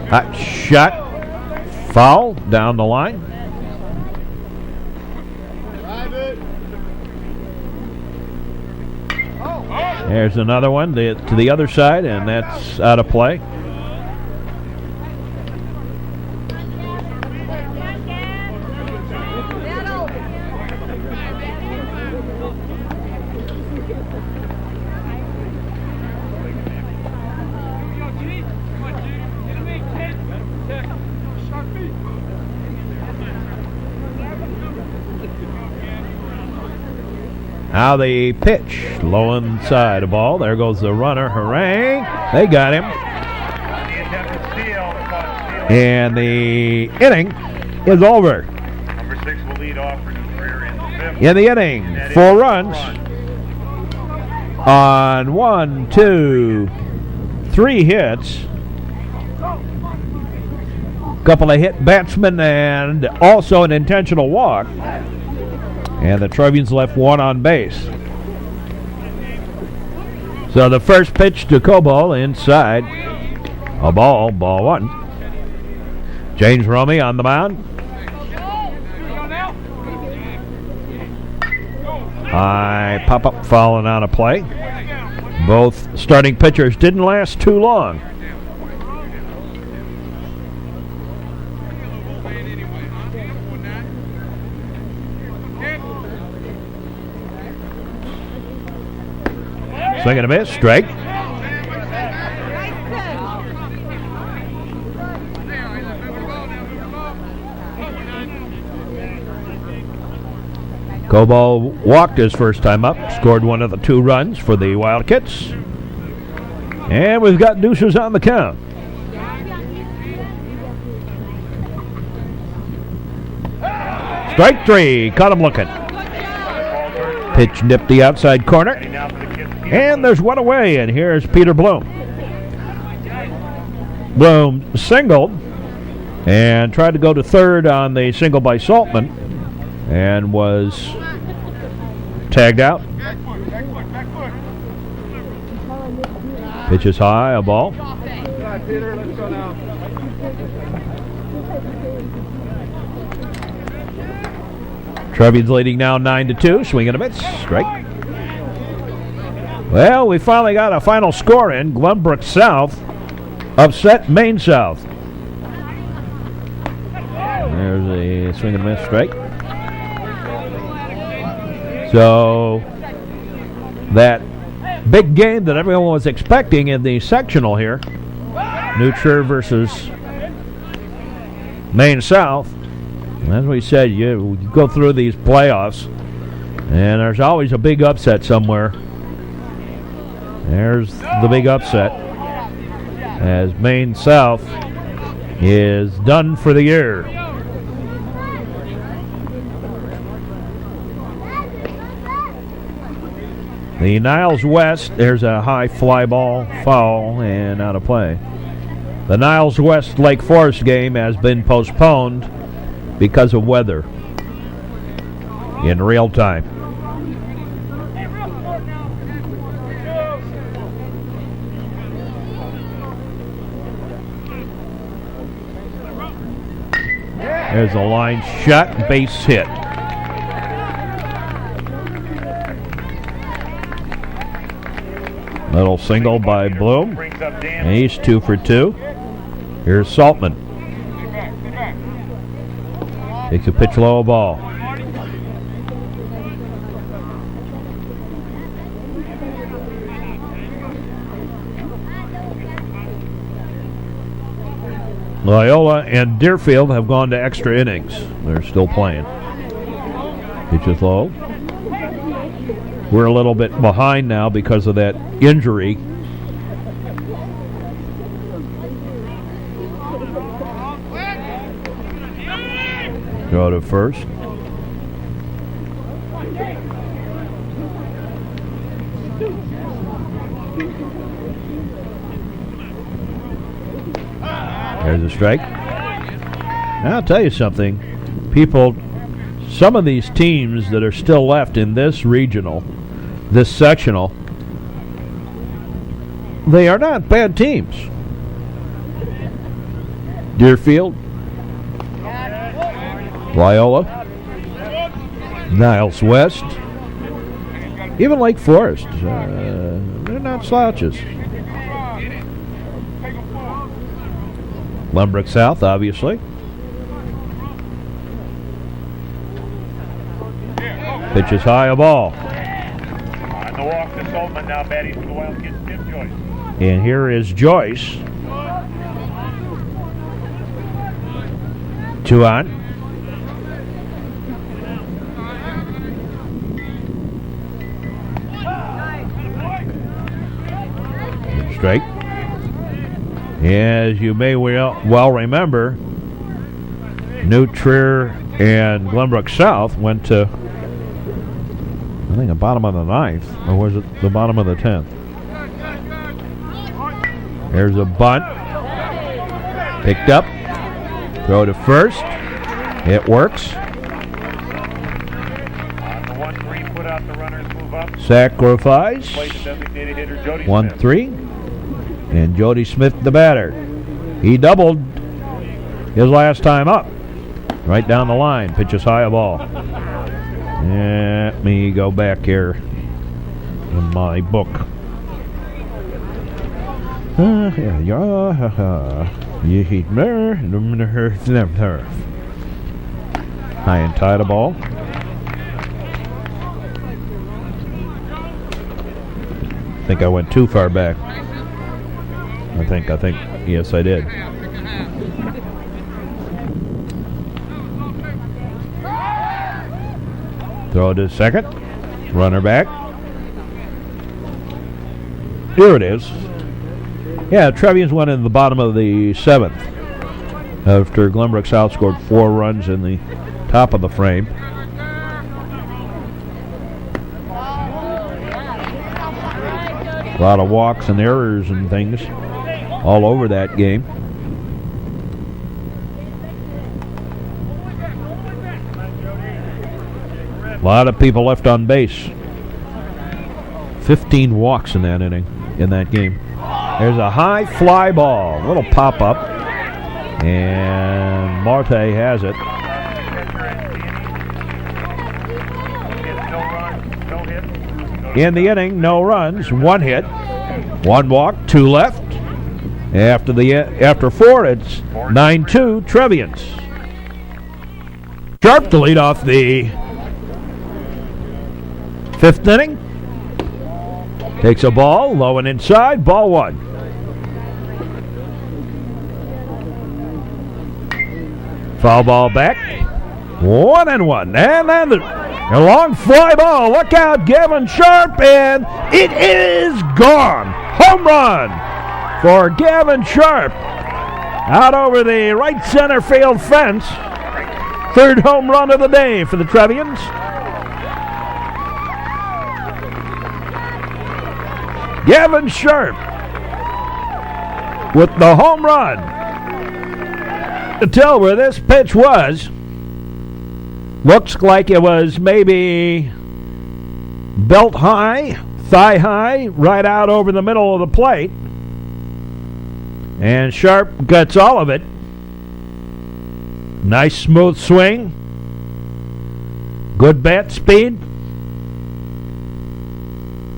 Hot shot. Foul down the line. There's another one to the other side, and that's out of play. Now the pitch, low inside the ball. There goes the runner, Harang. They got him. And the inning is over. Number 6 will lead off for his career in the 5th. In the inning, 4 runs on 1, 2, 3 hits. Couple of hit batsmen and also an intentional walk. And the Trevians left 1 on base. So the first pitch to Cobo inside. A ball 1. James Romey on the mound. High pop-up falling out of play. Both starting pitchers didn't last too long. Swing and a miss, strike. Cobo walked his first time up, scored one of the 2 runs for the Wildkits. And we've got deuces on the count. Strike 3, caught him looking. Pitch nipped the outside corner. And there's 1 away, and here's Peter Bloom. Bloom singled and tried to go to third on the single by Saltman and was tagged out. Pitch is high, a ball. Peter, let's go now. Trevians leading now 9-2. Swing and a miss. Strike. Well, we finally got a final score in. Glenbrook South upset Maine South. And there's a swing and a miss. Strike. So that big game that everyone was expecting in the sectional here, New Trier versus Maine South. As we said, you go through these playoffs, and there's always a big upset somewhere. There's the big upset, as Maine South is done for the year. The Niles West, there's a high fly ball, foul, and out of play. The Niles West Lake Forest game has been postponed because of weather in real time. There's a line shot, base hit. Little single by Bloom. And he's 2 for 2. Here's Saltman. Takes a pitch low, a ball. Loyola and Deerfield have gone to extra innings. They're still playing. Pitch is low. We're a little bit behind now because of that injury. Go to first. There's a strike. Now I'll tell you something. People, some of these teams that are still left in this regional, this sectional, they are not bad teams. Deerfield, Loyola, Niles West, Even Lake Forest, they're not slouches. Glenbrook South, obviously. Pitch is high, a ball. On the walk to Sullivan, now batting for the Wildkits, Tim Joyce. And here is Joyce. 2 on. Strike. As you may well remember, New Trier and Glenbrook South went to, I think, the bottom of the 9th, or was it the bottom of the 10th? There's a bunt. Picked up. Throw to first. It works. On the 1-3, put out the runners, move up. Sacrifice. Play the designated hitter, Jody 1-3. And Jody Smith, the batter. He doubled his last time up. Right down the line. Pitches high, a ball. Let me go back here in my book. High and tight, a ball. I think I went too far back. I think, yes, I did. Throw to second. Runner back. Here it is. Yeah, Trevians went in the bottom of the 7th after Glenbrook South scored 4 runs in the top of the frame. A lot of walks and errors and things all over that game. A lot of people left on base. 15 walks in that inning, in that game. There's a high fly ball, little pop up, and Marte has it. In the inning, no runs, 1 hit, 1 walk, 2 left. After 4, it's 9-2 Trevians. Sharp to lead off the 5th inning. Takes a ball, low and inside, ball 1. Foul ball back. 1-1. And then a long fly ball. Look out, Gavin Sharp, and it is gone. Home run for Gavin Sharp. Out over the right center field fence. 3rd home run of the day for the Trevians. Gavin Sharp with the home run. To tell where this pitch was, looks like it was maybe belt high, thigh high, right out over the middle of the plate. And Sharp gets all of it. Nice smooth swing. Good bat speed.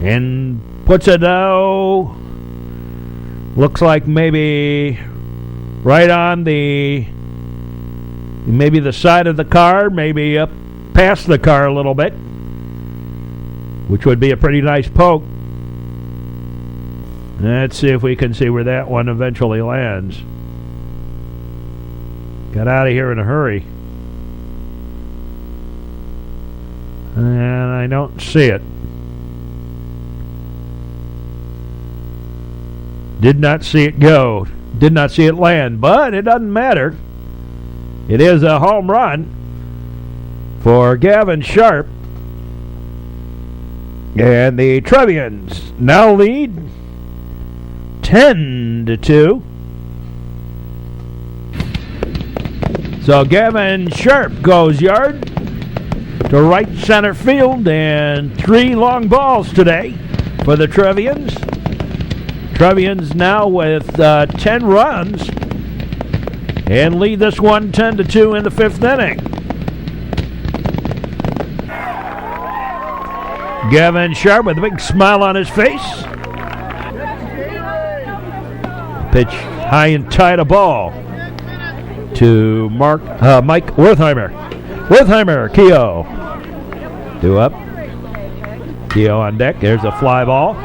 And puts it looks like maybe right on maybe the side of the car, maybe up past the car a little bit, which would be a pretty nice poke. Let's see if we can see where that one eventually lands. Got out of here in a hurry. And I don't see it. Did not see it go. Did not see it land, but it doesn't matter. It is a home run for Gavin Sharp. And the Trevians now lead 10-2. So Gavin Sharp goes yard to right center field, and 3 long balls today for the Trevians. Trevians now with 10 runs and lead this one 10-2 in the 5th inning. Gavin Sharp with a big smile on his face. Pitch high and tight a ball to Mike Wertheimer. Wertheimer, Keogh. 2 up. Keogh on deck. There's a fly ball.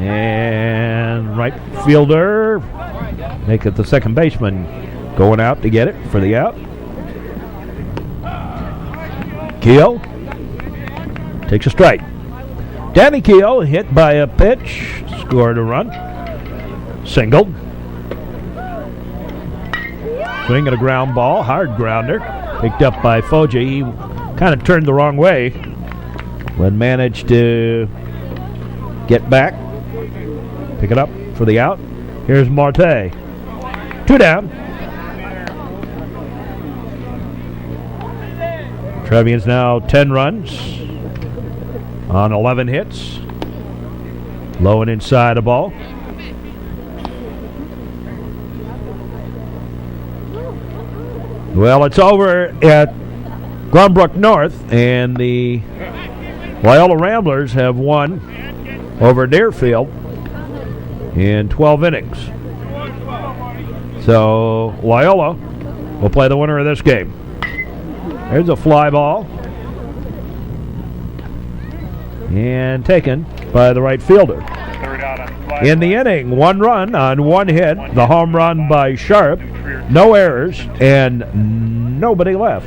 And right fielder, make it the second baseman, going out to get it for the out. Keogh takes a strike. Danny Keogh hit by a pitch, scored a run. Singled. Swing at a ground ball, hard grounder. Picked up by Foji. He kind of turned the wrong way, but managed to get back. Pick it up for the out. Here's Marte. 2 down. Trevians now 10 runs on 11 hits. Low and inside a ball. Well, it's over at Glenbrook North, and the Wyola Ramblers have won over Deerfield in 12 innings. So Wyola will play the winner of this game. There's a fly ball. And taken by the right fielder. In the inning, 1 run on 1 hit. The home run by Sharp. No errors and nobody left.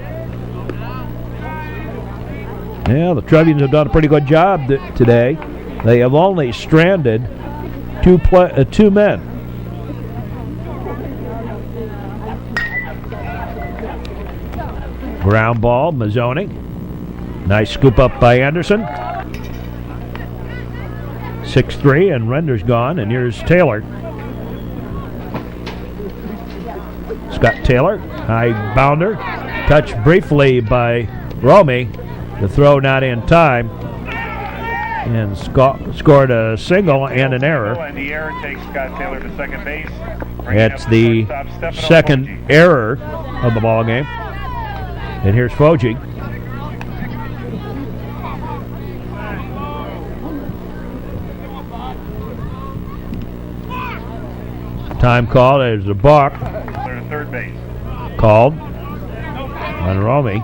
Yeah, the Trevians have done a pretty good job today. They have only stranded 2 men. Ground ball, Mazzone. Nice scoop up by Anderson. 6-3, and Render's gone, and here's Taylor. Scott Taylor, high bounder. Touched briefly by Romy. The throw not in time. And scored a single and an error. And the error takes Scott Taylor to second base. That's the second error of the ball game. And here's Foji. Time call. There's a balk. Clear to third base. Called on Romy.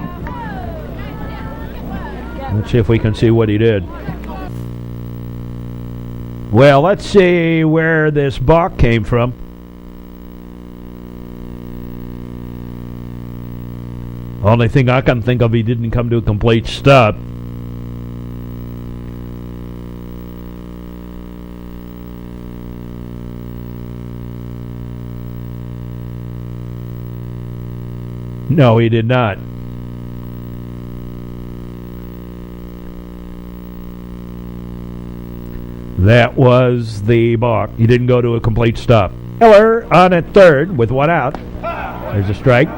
Let's see if we can see what he did. Well, let's see where this balk came from. Only thing I can think of, he didn't come to a complete stop. No, he did not. That was the balk. He didn't go to a complete stop. Miller on at third with 1 out. There's a strike.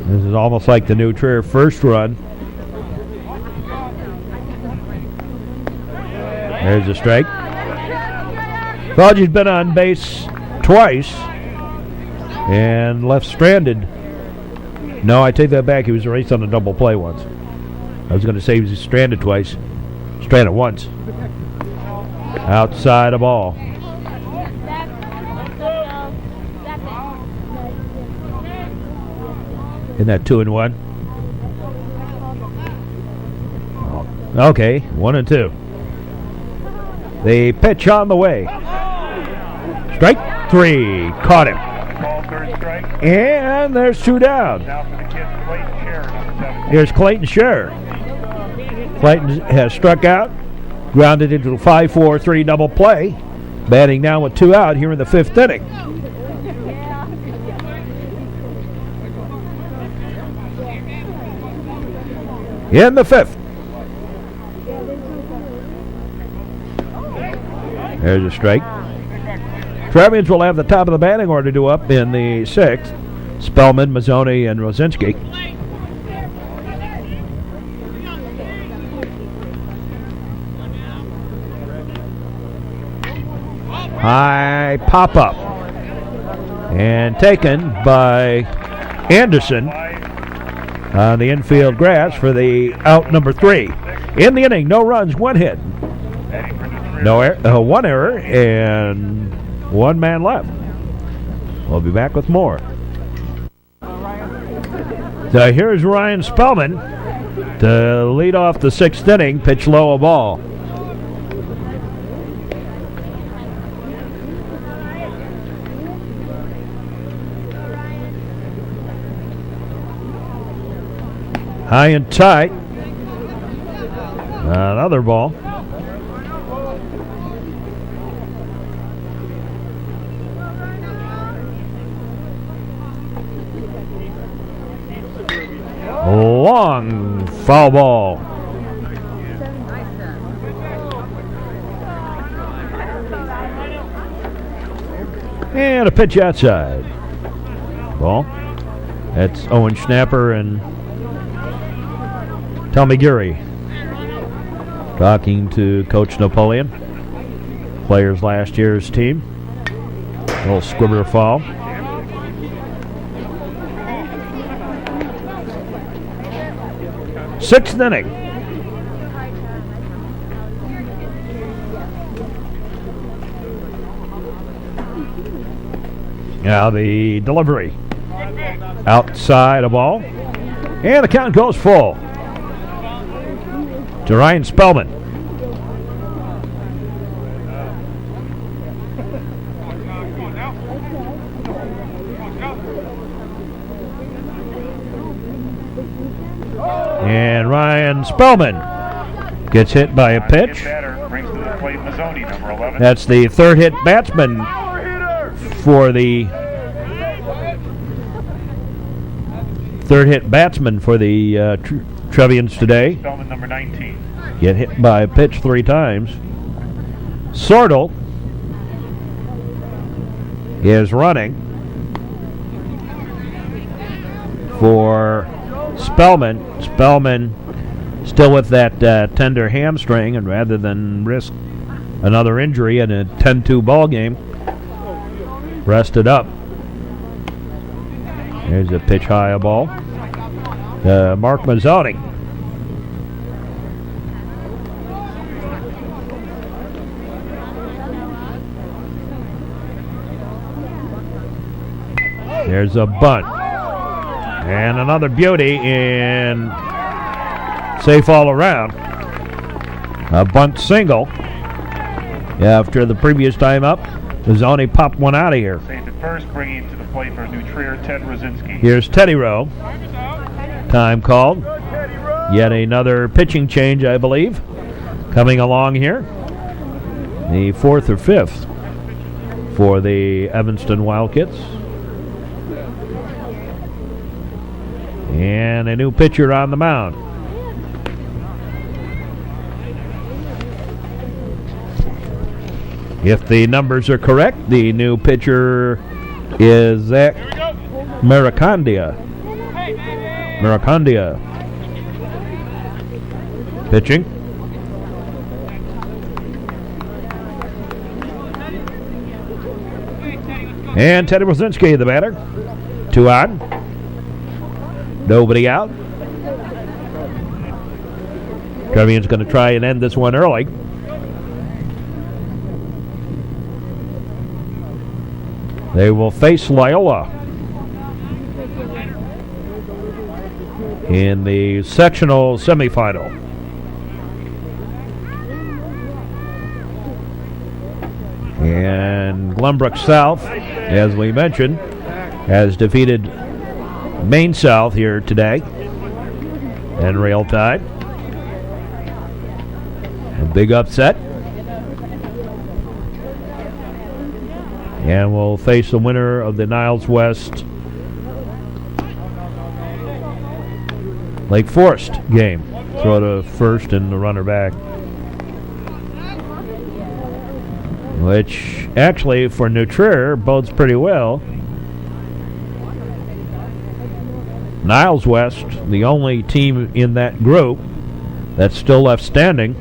This is almost like the New Trier first run. There's a strike. Foji's been on base twice and left stranded. No, I take that back. He was erased on a double play once. I was going to say he was stranded twice. Stranded once. Outside a ball. Isn't that 2-1? Okay, 1-2. The pitch on the way. Strike 3. Caught him. Ball, third strike. And there's 2 down. Now for the kid, Clayton Scherr, number 7. Here's Clayton Scherr. Clayton has struck out. Grounded into a 5-4-3 double play. Batting now with 2 out here in the 5th inning. In the 5th. There's a strike. Trevians will have the top of the batting order due up in the 6th. Spellman, Mazzone, and Rosinski. High pop-up. And taken by Anderson on the infield grass for the out number 3. In the inning, no runs, 1 hit. One error and 1 man left. We'll be back with more. So here's Ryan Spellman to lead off the 6th inning, pitch low a ball. High and tight. Another ball. Long foul ball. And a pitch outside. Ball. That's Owen Schnapper and Tommy Geary talking to Coach Napoleon. Players last year's team. A little squibber foul. Sixth inning. Now the delivery. Outside a ball. And the count goes full to Ryan Spellman. And Ryan Spellman gets hit by a pitch. That's the 3rd hit batsman for the Trevians today. Spellman, number 19. Get hit by a pitch 3 times. Sortel is running for Spellman. Spellman still with that tender hamstring, and rather than risk another injury in a 10-2 ball game, rested up. There's a pitch high a ball. Mark Mazzone. There's a bunt. And another beauty in safe all around. A bunt single. After the previous time up, Mazzone popped one out of here. Safe at first, bringing to the plate for New Trier, Ted Rosinski. Here's Teddy Rowe. Time called. Yet another pitching change, I believe, coming along here. The 4th or 5th for the Evanston Wildkits. And a new pitcher on the mound. If the numbers are correct, the new pitcher is Zach Maracandia. Pitching. And Teddy Rosinski, the batter. 2 on. Nobody out. Trevian's going to try and end this one early. They will face Loyola in the sectional semifinal. And Glenbrook South, as we mentioned, has defeated Maine South here today in real time. A big upset. And we'll face the winner of the Niles West Lake Forest game. Throw to first and the runner back. Which actually for New Trier bodes pretty well. Niles West, the only team in that group that's still left standing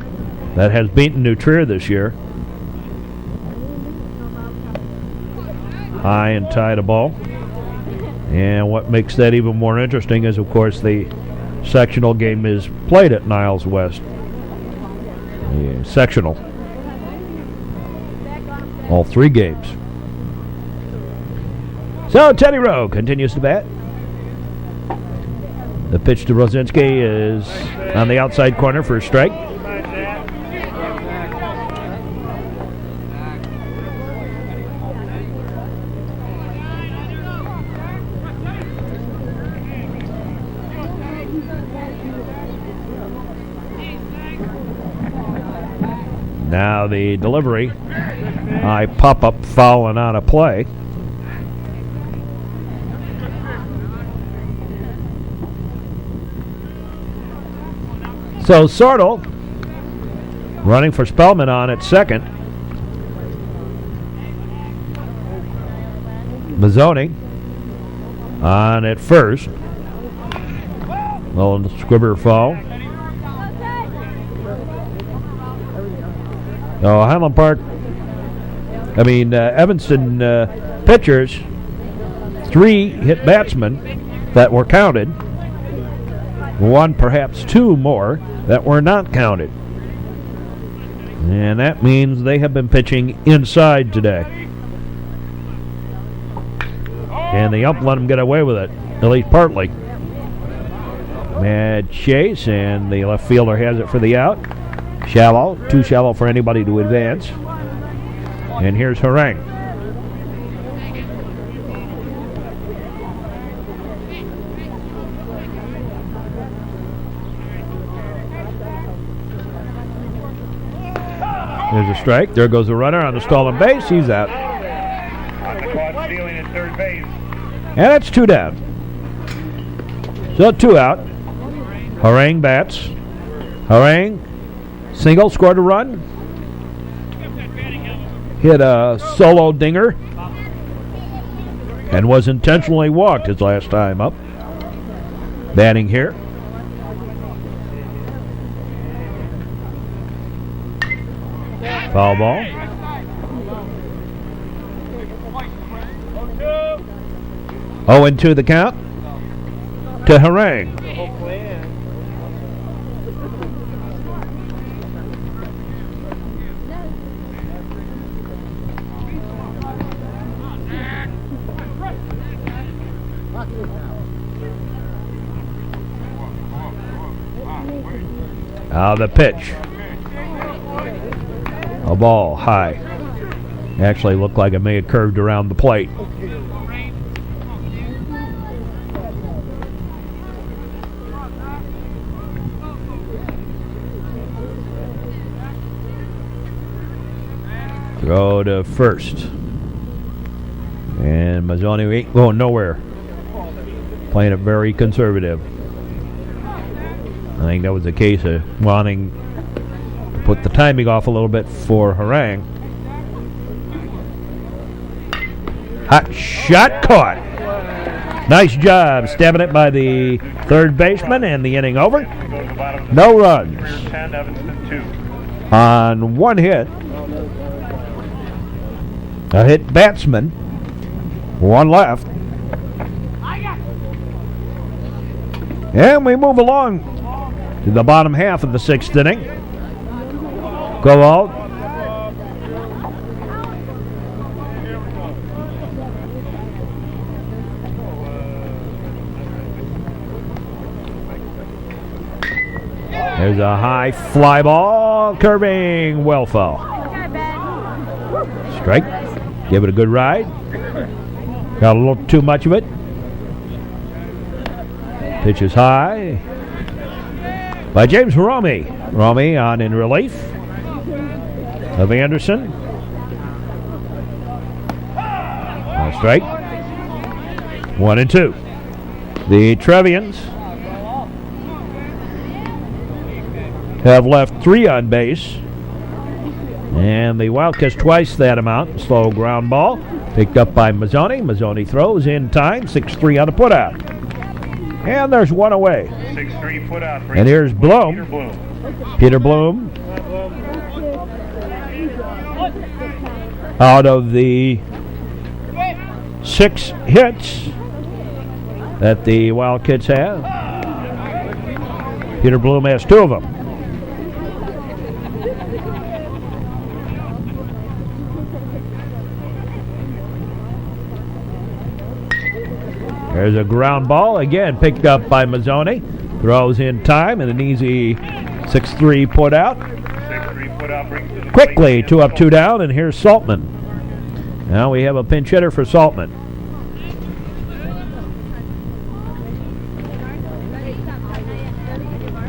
that has beaten New Trier this year. high and tight a ball. And what makes that even more interesting is, of course, the sectional game is played at Niles West. The sectional. All 3 games. So Teddy Rowe continues to bat. The pitch to Rosinski is on the outside corner for a strike. Now the delivery. High pop-up fouling out of play. So Sortle running for Spellman on at second. Mazzone on at first. Little squibber foul. Oh, Highland Park, Evanston pitchers, 3 hit batsmen that were counted. 1, perhaps 2 more that were not counted. And that means they have been pitching inside today. And the ump let them get away with it, at least partly. Mad chase, and the left fielder has it for the out. Shallow, too shallow for anybody to advance. And here's Harang. There's a strike. There goes the runner on the stolen base. He's out. On the caught stealing at third base. And it's 2 down. So 2 out. Harang bats. Harang single, scored a run. Hit a solo dinger. And was intentionally walked his last time up. Batting here. Foul ball. 0-2 the count to Harang. Now the pitch. A ball high. Actually looked like it may have curved around the plate. Throw to first. And Mazzone ain't going nowhere. Playing it very conservative. I think that was the case of wanting to put the timing off a little bit for Harang. Hot shot caught. Nice job stabbing it by the third baseman, and the inning over. No runs. On 1 hit. A hit batsman. 1 left. And we move along to the bottom half of the 6th inning. Go out. There's a high fly ball, curving, well foul. Strike. Give it a good ride. Got a little too much of it. Pitch is high by James Romy. Romy on in relief of Anderson. No strike. 1-2. The Trevians have left 3 on base. And the Wildkits twice that amount. Slow ground ball. Picked up by Mazzone. Mazzone throws in time. 6-3 on a putout. And there's 1 away. 6-3 put out. And here's Bloom. Peter Bloom. Out of the 6 hits that the Wildkits have. Peter Bloom has 2 of them. There's a ground ball, again picked up by Mazzone. Throws in time and an easy 6-3 put out. 6-3 put out brings to the Quickly, 2 up, 2 down, and here's Saltman. Now we have a pinch hitter for Saltman.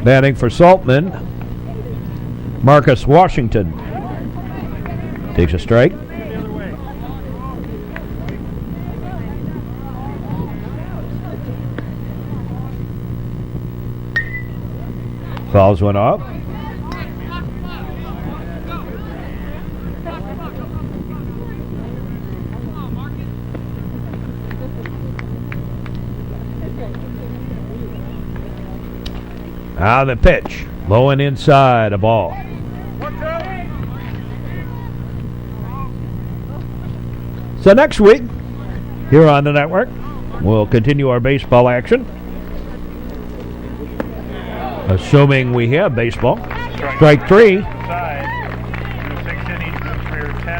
Batting for Saltman, Marcus Washington. Takes a strike. Fouls one off. Now the pitch, low and inside, a ball. So next week, here on the network, we'll continue our baseball action. Assuming we have baseball. Strike 3.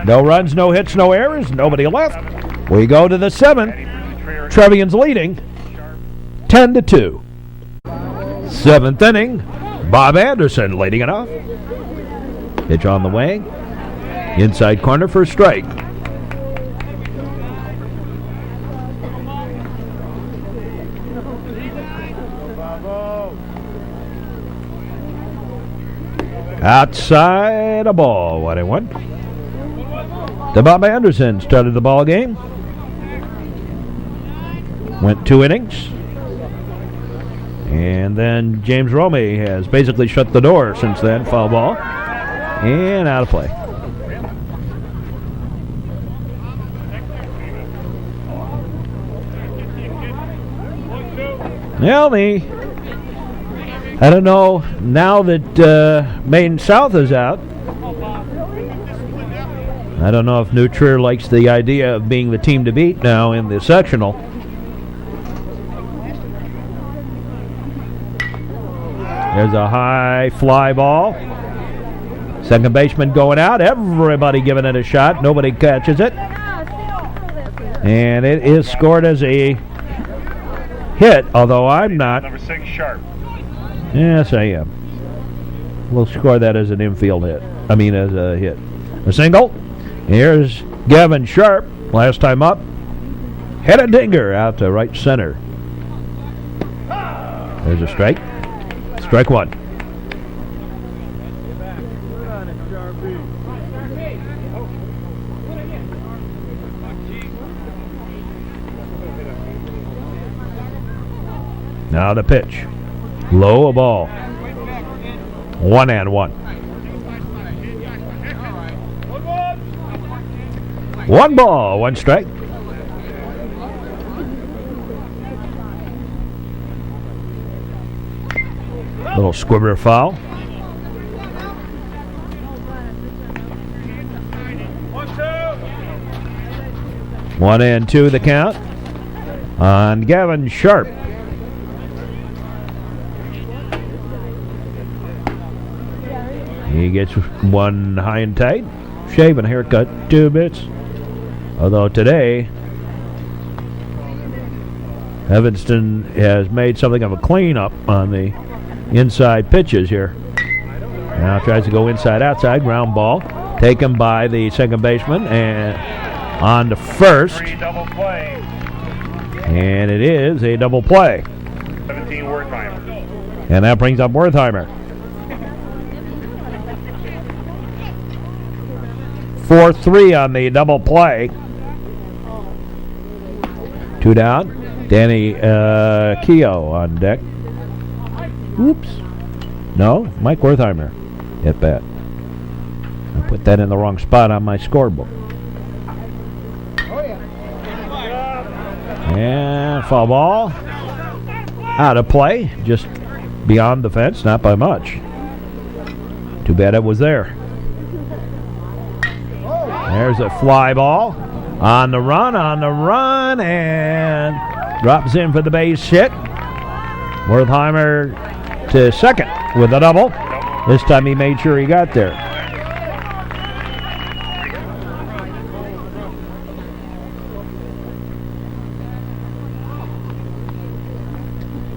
No runs, no hits, no errors, nobody left. We go to the 7th. Trevians leading 10-2. 7th inning. Bob Anderson leading it off. Pitch on the way. Inside corner for a strike. Outside a ball, 1-1. The Bob Anderson started the ball game. Went 2 innings. And then James Romey has basically shut the door since then. Foul ball. And out of play. Well, I don't know, now that Maine South is out, I don't know if New Trier likes the idea of being the team to beat now in the sectional. There's a high fly ball. Second baseman going out. Everybody giving it a shot. Nobody catches it. And it is scored as a hit, although I'm not. Number 6, Sharp. Yes, I am. We'll score that as an infield hit. I mean, as a hit. A single. Here's Gavin Sharp. Last time up. Hit a dinger out to right center. There's a strike. Strike 1. Now the pitch. Low, a ball. 1-1. 1 ball, 1 strike. Little squibber foul. 1-2 the count on Gavin Sharp. He gets 1 high and tight. Shave and haircut, 2 bits. Although today, Evanston has made something of a cleanup on the inside pitches here. Now tries to go inside, outside, ground ball. Taken by the second baseman and on to first. Double play. And it is a double play. 17 Wertheimer. And that brings up Wertheimer. 4-3 on the double play. 2 down. Danny Keogh on deck. Oops. No, Mike Wertheimer at bat. I put that in the wrong spot on my scorebook. And foul ball. Out of play. Just beyond the fence, not by much. Too bad it was there. There's a fly ball. On the run, and drops in for the base hit. Wertheimer to second with a double. This time he made sure he got there.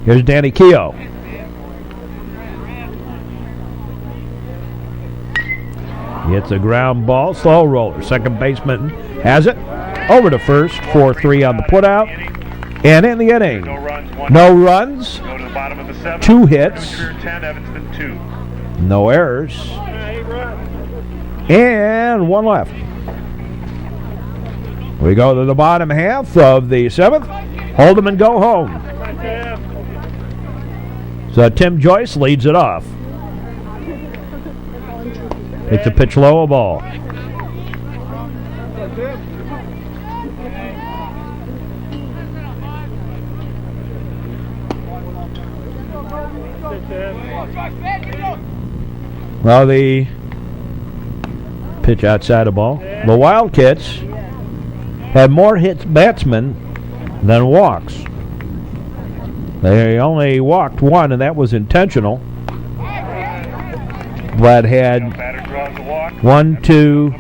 Here's Danny Keogh. It's a ground ball, slow roller. Second baseman has it. Over to first, 4-3 on the putout. And in the inning, no runs, 2 hits, no errors, and 1 left. We go to the bottom half of the 7th. Hold them and go home. So Tim Joyce leads it off. It's a pitch low, a ball. Well, the pitch outside the ball. The Wildkits had more hits batsmen than walks. They only walked 1, and that was intentional. But had 1, 2,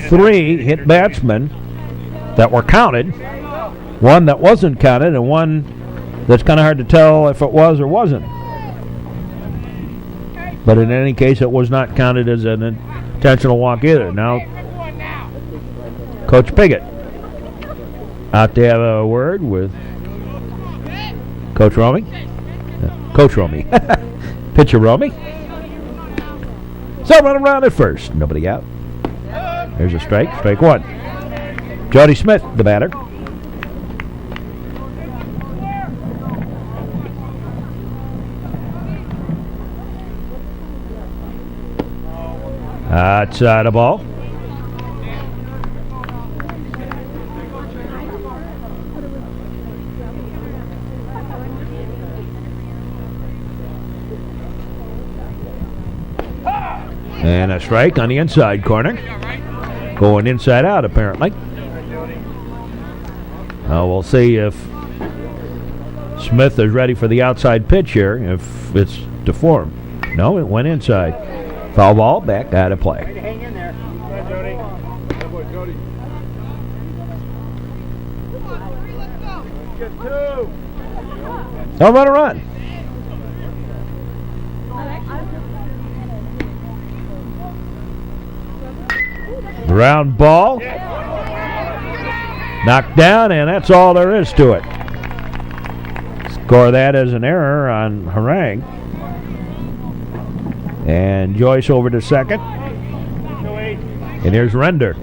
3 hit batsmen that were counted, 1 that wasn't counted, and 1 that's kind of hard to tell if it was or wasn't. But in any case, it was not counted as an intentional walk either. Now, Coach Piggott out to have a word with Coach Romy. Coach Romy. Pitcher Romy. So run around at first. Nobody out. There's a strike. Strike 1. Jody Smith, the batter. Outside the ball. And a strike on the inside corner. Going inside out, apparently. We'll see if Smith is ready for the outside pitch here, if it's to form. No, it went inside. Foul ball, back out of play. Hang in there. Good boy, Jody. Get 2. Don't run a run. Ground ball. Knocked down, and that's all there is to it. Score that as an error on Harang. And Joyce over to second. And here's Render.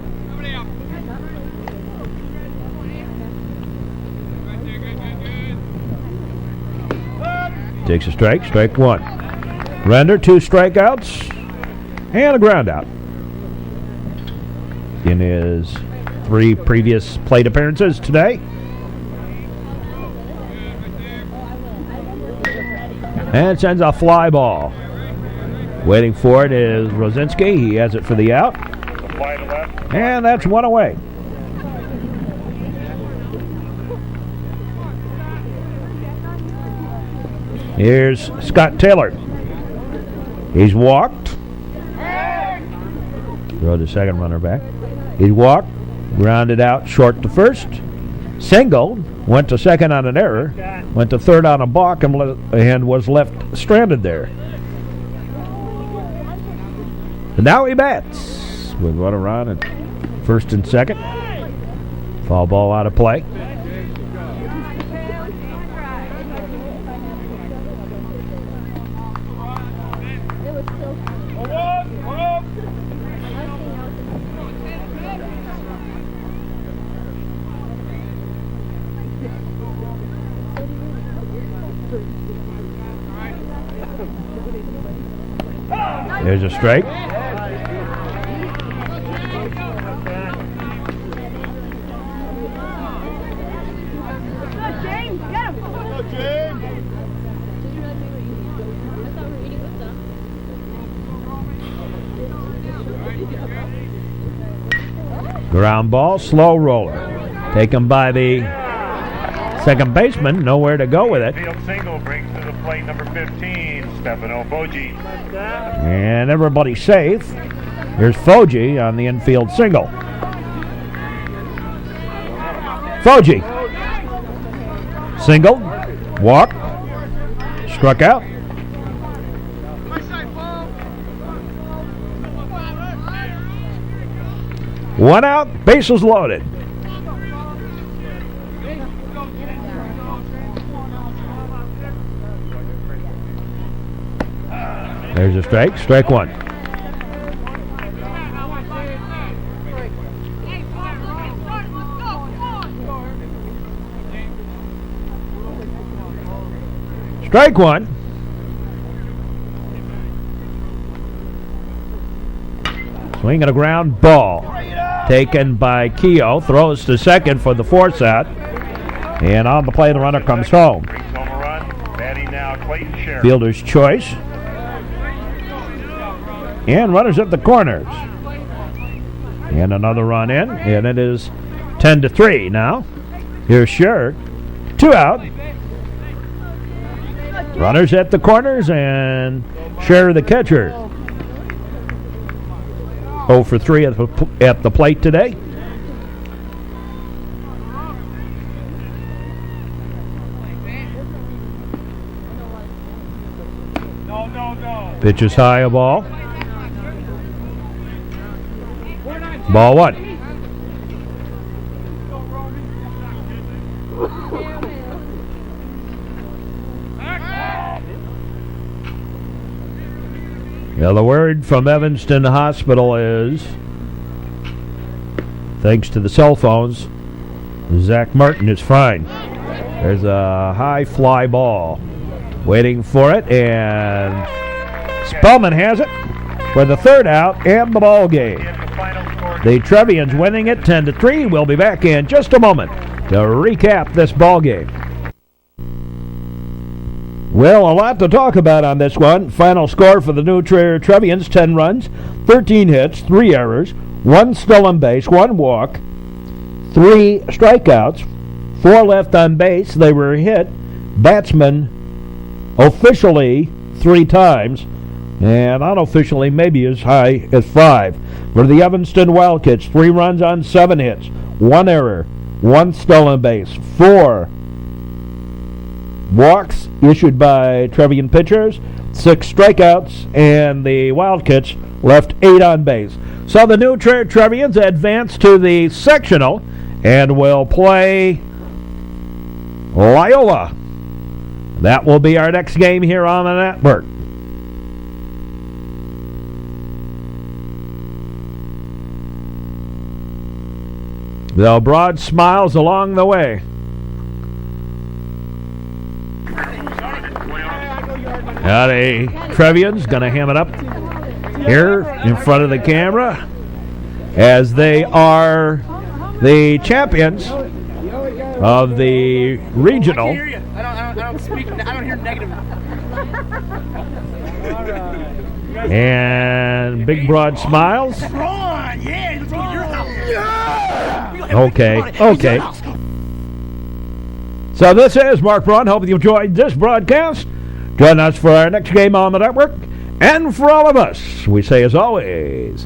Takes a strike, strike 1. Render, 2 strikeouts, and a ground out. In his 3 previous plate appearances today. And sends a fly ball. Waiting for it is Rosinski. He has it for the out. And that's 1 away. Here's Scott Taylor. He's walked. Throw the second runner back. He's walked, grounded out short to first. Singled, went to second on an error, went to third on a balk, and was left stranded there. And now he bats with one around at first and second. Foul ball out of play. There's a strike. Ground ball, slow roller. Taken by the second baseman. Nowhere to go with it. Field single brings to the plate number 15, Stefano Foggi. And everybody's safe. Here's Foggi on the infield single. Foggi. Single. Walk. Struck out. One out. Bases loaded. There's a strike. Strike one. Strike one. Swinging a ground ball. Taken by Keogh. Throws to second for the force out. And on the play, the runner comes home. Brings home a run. Batting now, Clayton Sheriff. Fielder's choice. And runners at the corners. And another run in. And it is 10-3 now. Here's Sherrick. 2 out. Runners at the corners and Sherrick the catcher. 0 for 3 at the plate today. Pitch is high, a ball. Ball one. Now the word from Evanston Hospital is, thanks to the cell phones, Zach Martin is fine. There's a high fly ball. Waiting for it, and Spellman has it for the third out and the ball game. The Trevians winning it 10-3. We'll be back in just a moment to recap this ball game. Well, a lot to talk about on this one. Final score for the New Trevians, 10 runs, 13 hits, 3 errors, 1 stolen base, 1 walk, 3 strikeouts, 4 left on base. They were hit, batsmen, officially 3 times, and unofficially maybe as high as 5. For the Evanston Wildkits, 3 runs on 7 hits, 1 error, 1 stolen base, 4 walks issued by Trevian pitchers, 6 strikeouts, and the Wildkits left 8 on base. So the New Trevians advance to the sectional and will play Loyola. That will be our next game here on the network. The broad smiles along the way. Now the Trevians going to ham it up here in front of the camera as they are the champions of the regional. I can't hear you. I don't speak. I don't hear negative. And big broad smiles. Ron, yeah, let's go to your house. Yeah. Okay. So this is Mark Braun. Hope you enjoyed this broadcast. Join us for our next game on the network. And for all of us, we say as always,